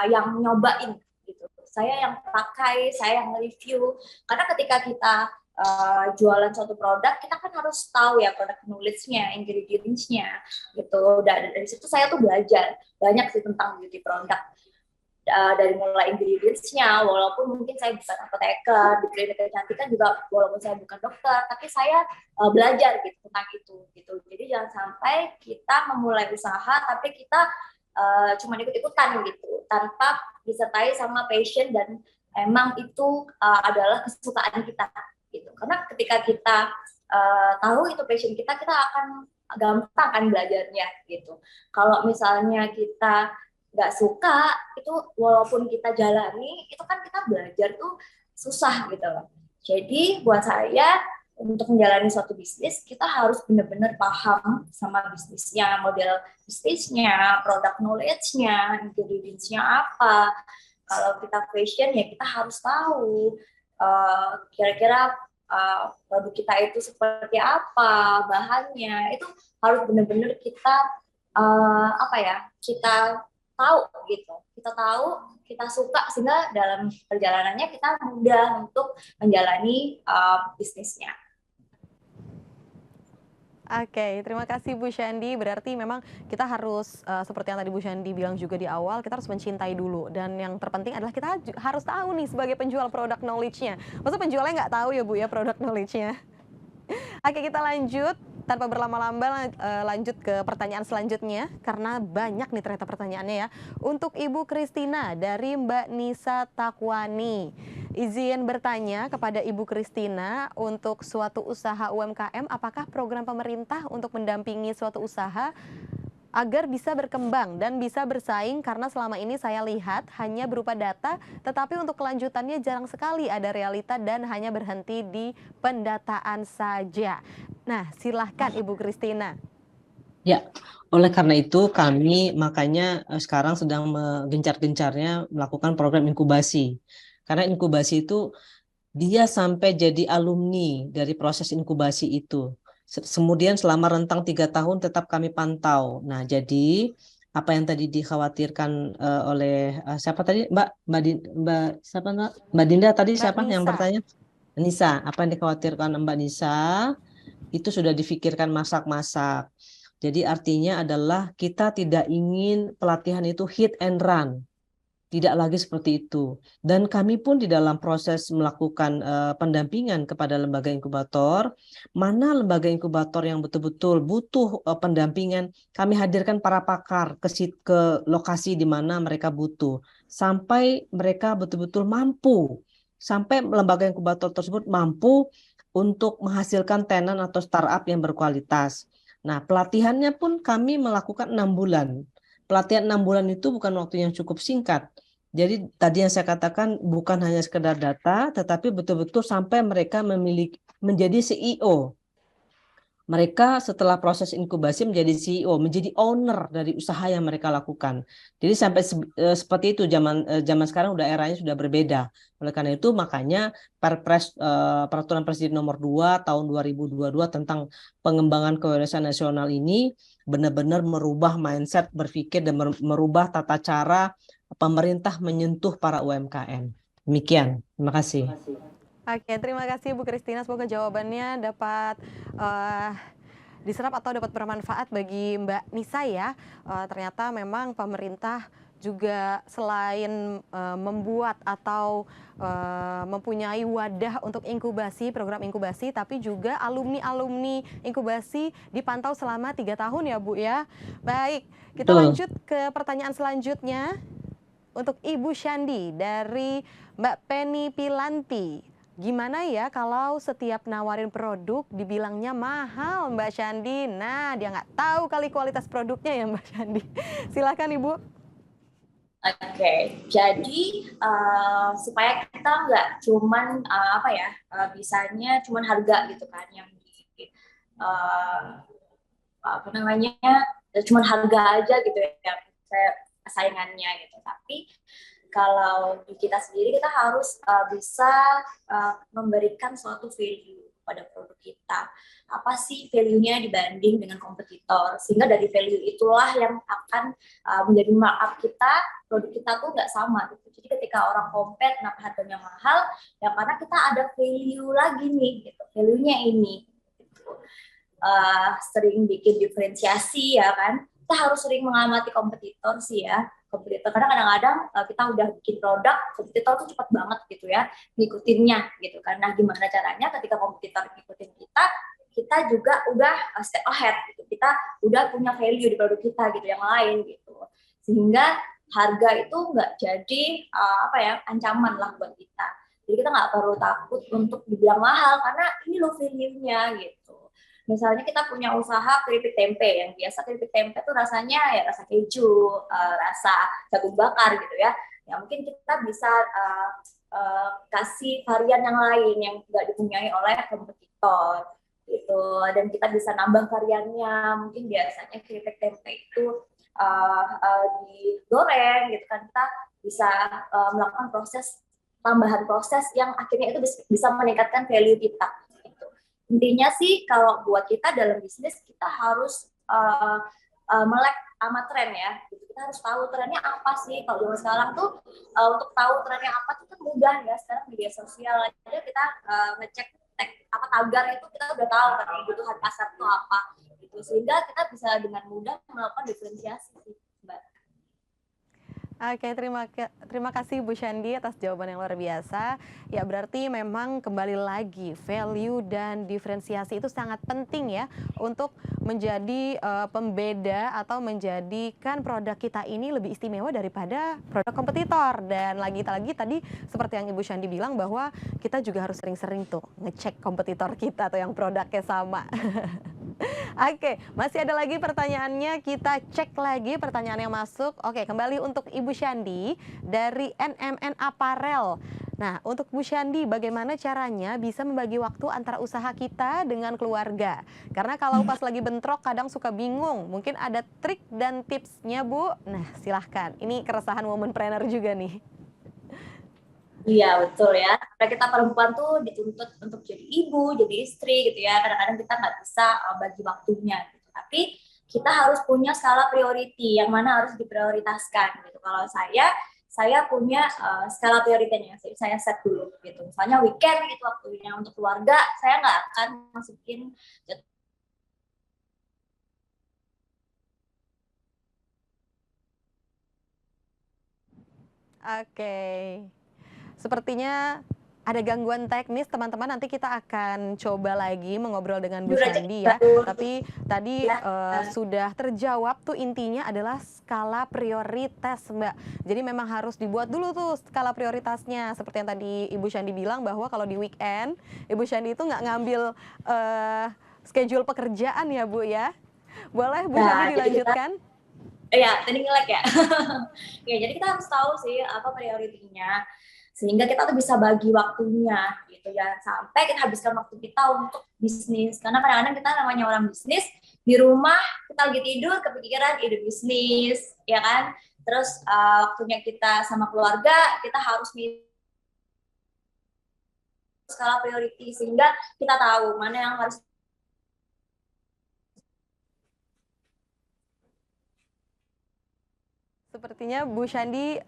yang nyobain gitu, saya yang pakai, saya yang review, karena ketika kita jualan suatu produk, kita kan harus tahu ya produk knowledge-nya, ingredients-nya gitu. Dan dari situ saya tuh belajar banyak sih tentang beauty product. Dari mulai ingredients-nya, walaupun mungkin saya bukan apoteker, di klinik kecantikan juga walaupun saya bukan dokter, tapi saya belajar gitu tentang itu gitu. Jadi jangan sampai kita memulai usaha tapi kita cuma ikut-ikutan gitu, tanpa disertai sama passion dan emang itu adalah kesukaan kita. Gitu. Karena ketika kita tahu itu passion kita akan gampang kan belajarnya gitu. Kalau misalnya kita nggak suka, itu walaupun kita jalani, itu kan kita belajar tuh susah gitu loh. Jadi buat saya, untuk menjalani suatu bisnis, kita harus benar-benar paham sama bisnisnya, model bisnisnya, produk knowledge-nya, ingredients-nya apa. Kalau kita fashion, ya kita harus tahu kira-kira produk kita itu seperti apa, bahannya itu harus benar-benar kita kita tahu gitu, kita suka sehingga dalam perjalanannya kita mudah untuk menjalani bisnisnya. Oke, terima kasih Bu Syandi. Berarti memang kita harus seperti yang tadi Bu Syandi bilang juga di awal, kita harus mencintai dulu. Dan yang terpenting adalah kita harus tahu nih sebagai penjual produk knowledge-nya. Masa penjualnya nggak tahu ya Bu ya produk knowledge-nya. Oke, kita lanjut tanpa berlama-lama, lanjut ke pertanyaan selanjutnya karena banyak nih ternyata pertanyaannya ya. Untuk Ibu Christina dari Mbak Nisa Takwani. Izin bertanya kepada Ibu Christina, untuk suatu usaha UMKM, apakah program pemerintah untuk mendampingi suatu usaha agar bisa berkembang dan bisa bersaing, karena selama ini saya lihat hanya berupa data, tetapi untuk kelanjutannya jarang sekali ada realita dan hanya berhenti di pendataan saja. Nah, silahkan Ibu Christina. Ya, oleh karena itu kami makanya sekarang sedang gencar-gencarnya melakukan program inkubasi. Karena inkubasi itu dia sampai jadi alumni dari proses inkubasi itu. Kemudian selama rentang 3 tahun tetap kami pantau. Nah, jadi apa yang tadi dikhawatirkan oleh siapa tadi Mbak Dinda tadi, siapa yang bertanya? Nisa. Apa yang dikhawatirkan Mbak Nisa itu sudah difikirkan masak-masak. Jadi artinya adalah kita tidak ingin pelatihan itu hit and run. Tidak lagi seperti itu. Dan kami pun di dalam proses melakukan pendampingan kepada lembaga inkubator, mana lembaga inkubator yang betul-betul butuh pendampingan, kami hadirkan para pakar ke lokasi di mana mereka butuh, sampai mereka betul-betul mampu, sampai lembaga inkubator tersebut mampu untuk menghasilkan tenan atau startup yang berkualitas. Nah, pelatihannya pun kami melakukan 6 bulan. Pelatihan 6 bulan itu bukan waktu yang cukup singkat. Jadi tadi yang saya katakan bukan hanya sekedar data, tetapi betul-betul sampai mereka menjadi CEO. Mereka setelah proses inkubasi menjadi CEO, menjadi owner dari usaha yang mereka lakukan. Jadi sampai seperti itu zaman sekarang udah eranya sudah berbeda. Oleh karena itu makanya Peraturan Presiden Nomor 2 tahun 2022 tentang pengembangan kewirausahaan nasional ini benar-benar merubah mindset berpikir dan merubah tata cara pemerintah menyentuh para UMKM. Demikian. Terima kasih. Oke, terima kasih Bu Christina. Semoga jawabannya dapat diserap atau dapat bermanfaat bagi Mbak Nisa ya. Ternyata memang pemerintah juga selain membuat atau mempunyai wadah untuk inkubasi, program inkubasi, tapi juga alumni-alumni inkubasi dipantau selama 3 tahun ya Bu ya. Baik, kita Betul. lanjut ke pertanyaan selanjutnya. Untuk Ibu Syandi dari Mbak Penny Pilanti. Gimana ya kalau setiap nawarin produk dibilangnya mahal Mbak Syandi? Nah, dia nggak tahu kali kualitas produknya ya Mbak Syandi. Silakan Ibu. Oke, jadi supaya kita nggak cuman bisanya cuman harga gitu kan yang di cuman harga aja gitu ya saingannya gitu. Tapi kalau di kita sendiri kita harus bisa memberikan suatu value pada produk kita. Apa sih value-nya dibanding dengan kompetitor? Sehingga dari value itulah yang akan menjadi markup kita, produk kita tuh nggak sama gitu. Jadi ketika orang compete, kenapa harganya mahal? Ya karena kita ada value lagi nih, gitu. Value-nya ini. Gitu. Sering bikin diferensiasi ya kan. Kita harus sering mengamati kompetitor sih ya. Kompetitor, karena kadang-kadang kita udah bikin produk, kompetitor tuh cepat banget gitu ya ngikutinnya gitu kan. Nah gimana caranya ketika kompetitor ngikutin kita juga udah step ahead gitu, kita udah punya value di produk kita gitu yang lain gitu, sehingga harga itu nggak jadi ancaman lah buat kita. Jadi kita nggak perlu takut untuk dibilang mahal karena ini loh value-nya gitu. Misalnya kita punya usaha keripik tempe, yang biasa keripik tempe tuh rasanya ya rasa keju, rasa jagung bakar gitu ya. Ya mungkin kita bisa kasih varian yang lain yang tidak dipunyai oleh kompetitor gitu. Dan kita bisa nambah variannya. Mungkin biasanya keripik tempe itu digoreng gitu kan, kita bisa melakukan tambahan proses yang akhirnya itu bisa meningkatkan value kita. Intinya sih kalau buat kita dalam bisnis kita harus melek sama tren ya. Kita harus tahu trennya apa sih. Kalau zaman sekarang tuh untuk tahu trennya apa itu mudah ya. Sekarang media sosial aja kita ngecek tagar itu kita udah tahu kan kebutuhan pasar itu apa. Gitu. Sehingga kita bisa dengan mudah melakukan diferensiasi sih, Mbak. Oke, terima kasih Bu Syandi atas jawaban yang luar biasa. Ya berarti memang kembali lagi value dan diferensiasi itu sangat penting ya untuk menjadi pembeda atau menjadikan produk kita ini lebih istimewa daripada produk kompetitor. Dan lagi-lagi tadi seperti yang Ibu Syandi bilang bahwa kita juga harus sering-sering tuh ngecek kompetitor kita atau yang produknya sama. Oke, masih ada lagi pertanyaannya, kita cek lagi pertanyaan yang masuk. Oke, kembali untuk Ibu Syandi dari NMN Apparel. Nah, untuk Bu Syandi, bagaimana caranya bisa membagi waktu antara usaha kita dengan keluarga? Karena kalau pas lagi bentrok kadang suka bingung, mungkin ada trik dan tipsnya Bu. Nah, silahkan, ini keresahan womanpreneur juga nih. Iya betul ya. Karena kita perempuan tuh dituntut untuk jadi ibu, jadi istri gitu ya. Kadang-kadang kita nggak bisa bagi waktunya. Gitu. Tapi kita harus punya skala priority yang mana harus diprioritaskan. Gitu. Kalau saya punya skala prioritasnya. Saya set dulu. Gitu. Misalnya weekend gitu waktunya untuk keluarga, saya nggak akan masukin. Oke. Sepertinya ada gangguan teknis, teman-teman. Nanti kita akan coba lagi mengobrol dengan Bu Syandi ya. Tapi tadi sudah terjawab tuh, intinya adalah skala prioritas, Mbak. Jadi memang harus dibuat dulu tuh skala prioritasnya. Seperti yang tadi Ibu Syandi bilang bahwa kalau di weekend, Ibu Syandi itu nggak ngambil schedule pekerjaan ya Bu ya. Boleh Bu Syandi dilanjutkan? Ya, tadi ngelek ya. Ya, jadi kita harus tahu sih apa prioritinya, sehingga kita tuh bisa bagi waktunya gitu. Jangan sampai kita habiskan waktu kita untuk bisnis, karena kadang-kadang kita namanya orang bisnis, di rumah kita lagi tidur kepikiran ide bisnis, ya kan. Terus waktunya kita sama keluarga, kita harus skala priority, sehingga kita tahu mana yang harus. Sepertinya Bu Syandi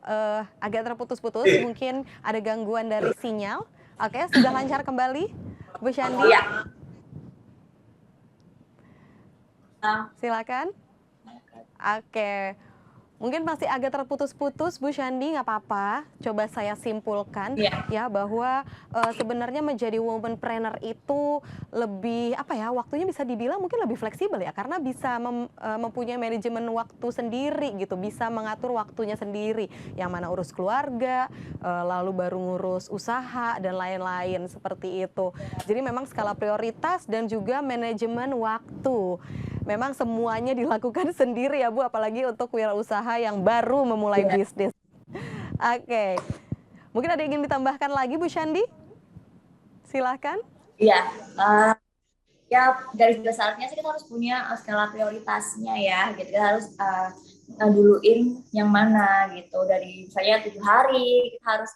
agak terputus-putus, mungkin ada gangguan dari sinyal. Oke, sudah lancar kembali, Bu Syandi? Ya. Silakan. Oke. Mungkin masih agak terputus-putus, Bu Syandi, nggak apa-apa. Coba saya simpulkan ya bahwa sebenarnya menjadi womanpreneur itu lebih waktunya bisa dibilang mungkin lebih fleksibel ya, karena bisa mempunyai manajemen waktu sendiri gitu, bisa mengatur waktunya sendiri, yang mana urus keluarga, lalu baru ngurus usaha dan lain-lain seperti itu. Jadi memang skala prioritas dan juga manajemen waktu. Memang semuanya dilakukan sendiri ya Bu, apalagi untuk wirausaha yang baru memulai bisnis. Oke. Mungkin ada yang ingin ditambahkan lagi Bu Syandi? Silahkan. Iya, ya garis besarnya sih kita harus punya skala prioritasnya ya, gitu. Kita harus duluin yang mana gitu. Dari misalnya 7 hari, kita harus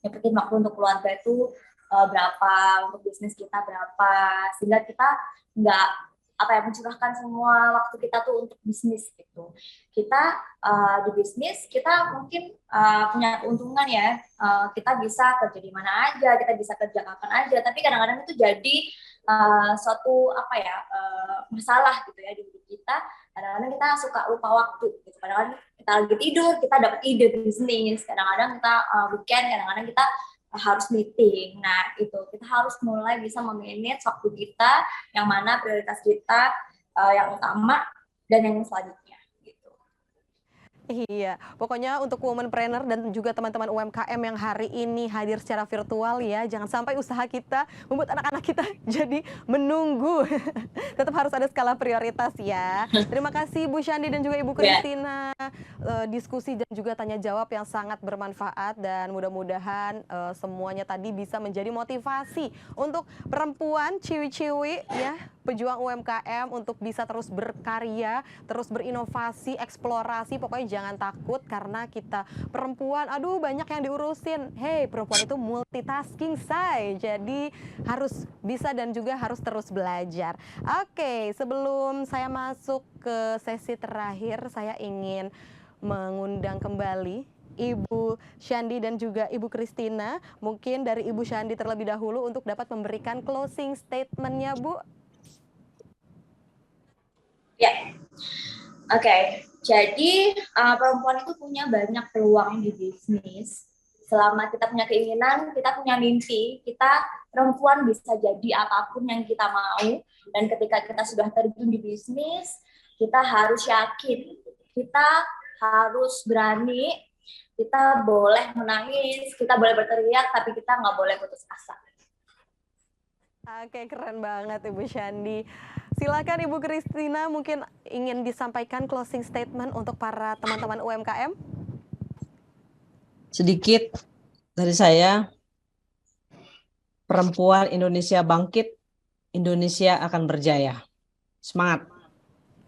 nyepetin waktu untuk keluarga itu berapa, untuk bisnis kita berapa, sehingga kita nggak mencurahkan semua waktu kita tuh untuk bisnis gitu. Kita di bisnis kita mungkin punya keuntungan ya, kita bisa kerja di mana aja, kita bisa kerja kapan aja, tapi kadang-kadang itu jadi suatu masalah gitu ya di hidup kita. Kadang-kadang kita suka lupa waktu gitu. Kadang-kadang kita lagi tidur, kita dapat ide bisnis. Kadang-kadang kita weekend, kadang-kadang kita harus meeting. Nah, itu kita harus mulai bisa memanage waktu kita, yang mana prioritas kita yang utama dan yang selanjutnya gitu. Iya, pokoknya untuk womanpreneur dan juga teman-teman UMKM yang hari ini hadir secara virtual ya, jangan sampai usaha kita membuat anak-anak kita jadi menunggu. Tetap harus ada skala prioritas ya. Terima kasih Bu Syandi dan juga Ibu Christina, diskusi dan juga tanya jawab yang sangat bermanfaat, dan mudah-mudahan semuanya tadi bisa menjadi motivasi untuk perempuan ciwi-ciwi ya, pejuang UMKM untuk bisa terus berkarya, terus berinovasi, eksplorasi. Pokoknya jangan takut karena kita perempuan, aduh banyak yang diurusin. Hey, perempuan itu multitasking say. Jadi harus bisa dan juga harus terus belajar. Oke, sebelum saya masuk ke sesi terakhir, saya ingin mengundang kembali Ibu Syandi dan juga Ibu Christina. Mungkin dari Ibu Syandi terlebih dahulu untuk dapat memberikan closing statement-nya, Bu. Ya, oke. Jadi perempuan itu punya banyak peluang di bisnis. Selama kita punya keinginan, kita punya mimpi, kita perempuan bisa jadi apapun yang kita mau. Dan ketika kita sudah terjun di bisnis, kita harus yakin, kita harus berani, kita boleh menangis, kita boleh berteriak, tapi kita nggak boleh putus asa. Oke, keren banget Ibu Syandi. Silakan Ibu Christina, mungkin ingin disampaikan closing statement untuk para teman-teman UMKM. Sedikit dari saya, perempuan Indonesia bangkit, Indonesia akan berjaya. Semangat!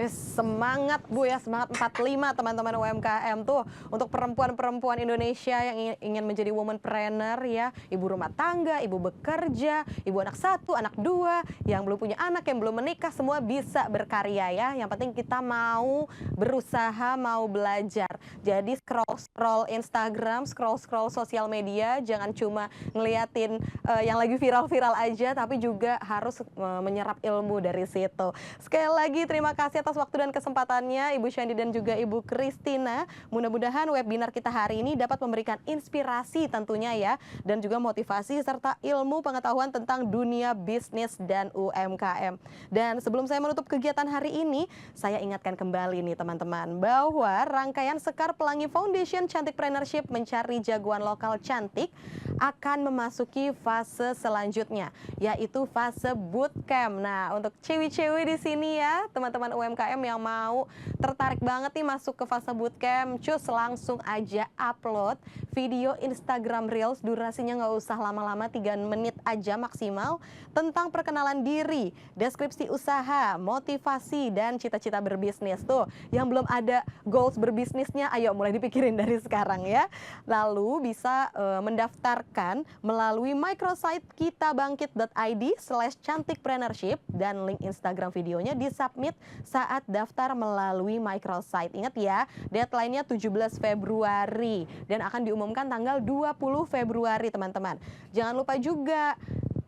Semangat Bu ya, semangat 45 teman-teman UMKM tuh untuk perempuan-perempuan Indonesia yang ingin menjadi womanpreneur ya, ibu rumah tangga, ibu bekerja, ibu anak 1, anak 2, yang belum punya anak, yang belum menikah, semua bisa berkarya ya. Yang penting kita mau berusaha, mau belajar. Jadi scroll-scroll Instagram, scroll-scroll sosial media, jangan cuma ngeliatin yang lagi viral-viral aja, tapi juga harus menyerap ilmu dari situ. Sekali lagi terima kasih atas waktu dan kesempatannya Ibu Syandi dan juga Ibu Christina. Mudah-mudahan webinar kita hari ini dapat memberikan inspirasi tentunya ya, dan juga motivasi serta ilmu pengetahuan tentang dunia bisnis dan UMKM. Dan sebelum saya menutup kegiatan hari ini, saya ingatkan kembali nih teman-teman bahwa rangkaian Sekar Pelangi Foundation Cantikpreneurship Mencari Jagoan Lokal Cantik akan memasuki fase selanjutnya, yaitu fase bootcamp. Nah, untuk cewi-cewi di sini ya, teman-teman UMKM UMKM yang mau tertarik banget nih masuk ke fase bootcamp, cus langsung aja upload video Instagram Reels, durasinya nggak usah lama-lama, 3 menit aja maksimal, tentang perkenalan diri, deskripsi usaha, motivasi, dan cita-cita berbisnis. Tuh, yang belum ada goals berbisnisnya, ayo mulai dipikirin dari sekarang ya. Lalu bisa mendaftarkan melalui microsite kitabangkit.id/cantikpreneurship dan link Instagram videonya disubmit saat daftar melalui microsite. Ingat ya, deadline-nya 17 Februari dan akan diumumkan tanggal 20 Februari teman-teman. Jangan lupa juga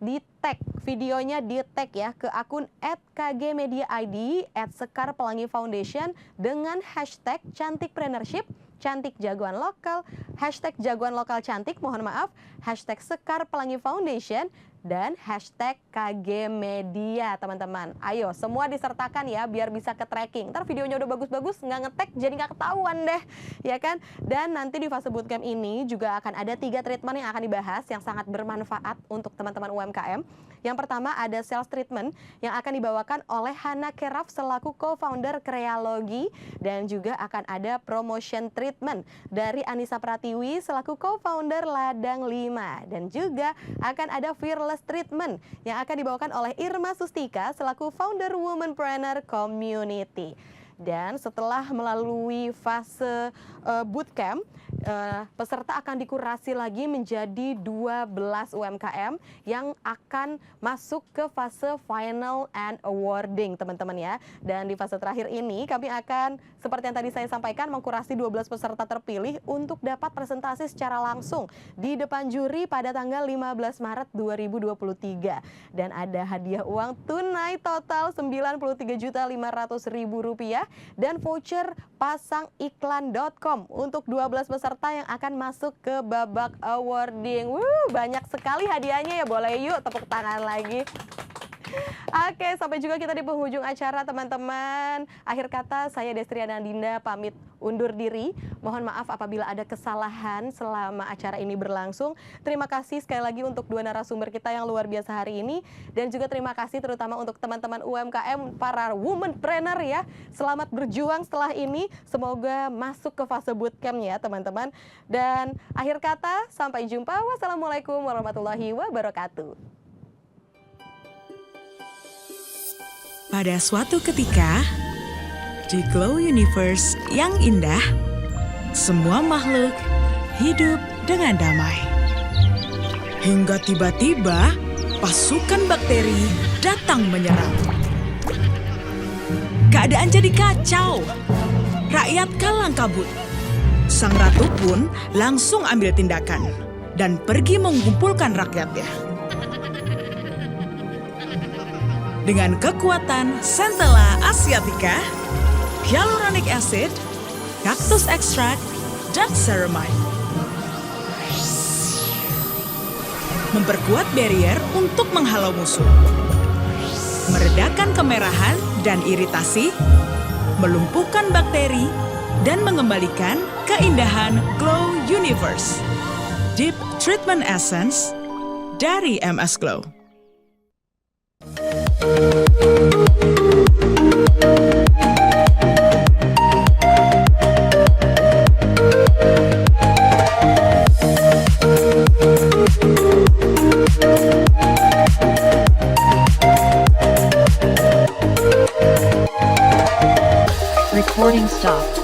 di tag videonya, di tag ya ke akun @kgmediaid @sekarpelangi_foundation dengan hashtag cantikpreneurship, cantik jagoan lokal, hashtag jagoan lokal cantik, mohon maaf, hashtag Sekar Pelangi Foundation, dan hashtag KG Media teman-teman. Ayo semua disertakan ya biar bisa ke tracking. Ntar videonya udah bagus-bagus nggak nge-tag jadi nggak ketahuan deh, ya kan? Dan nanti di fase bootcamp ini juga akan ada 3 treatment yang akan dibahas yang sangat bermanfaat untuk teman-teman UMKM. Yang pertama ada sales treatment yang akan dibawakan oleh Hana Keraf selaku co-founder Krealogi, dan juga akan ada promotion treatment dari Anissa Pratiwi selaku co-founder Ladang 5, dan juga akan ada fearless treatment yang akan dibawakan oleh Irma Sustika selaku founder Womanpreneur Community. Dan setelah melalui fase bootcamp, peserta akan dikurasi lagi menjadi 12 UMKM yang akan masuk ke fase final and awarding teman-teman ya. Dan di fase terakhir ini kami akan, seperti yang tadi saya sampaikan, mengkurasi 12 peserta terpilih untuk dapat presentasi secara langsung di depan juri pada tanggal 15 Maret 2023. Dan ada hadiah uang tunai total Rp93.500.000 dan voucher pasangiklan.com untuk 12 peserta yang akan masuk ke babak awarding. Banyak sekali hadiahnya ya, boleh yuk tepuk tangan lagi. Oke, sampai juga kita di penghujung acara teman-teman. Akhir kata, saya Destriana Dinda pamit undur diri. Mohon maaf apabila ada kesalahan selama acara ini berlangsung. Terima kasih sekali lagi untuk 2 narasumber kita yang luar biasa hari ini. Dan juga terima kasih terutama untuk teman-teman UMKM, para womanpreneur ya. Selamat berjuang setelah ini. Semoga masuk ke fase bootcamp ya teman-teman. Dan akhir kata, sampai jumpa. Wassalamualaikum warahmatullahi wabarakatuh. Pada suatu ketika, di Glow Universe yang indah, semua makhluk hidup dengan damai. Hingga tiba-tiba pasukan bakteri datang menyerang. Keadaan jadi kacau. Rakyat kalang kabut. Sang ratu pun langsung ambil tindakan dan pergi mengumpulkan rakyatnya. Dengan kekuatan Centella asiatica, hyaluronic acid, cactus extract, dan ceramide. Memperkuat barrier untuk menghalau musuh. Meredakan kemerahan dan iritasi, melumpuhkan bakteri, dan mengembalikan keindahan Glow Universe. Deep Treatment Essence dari MS Glow. Recording stopped.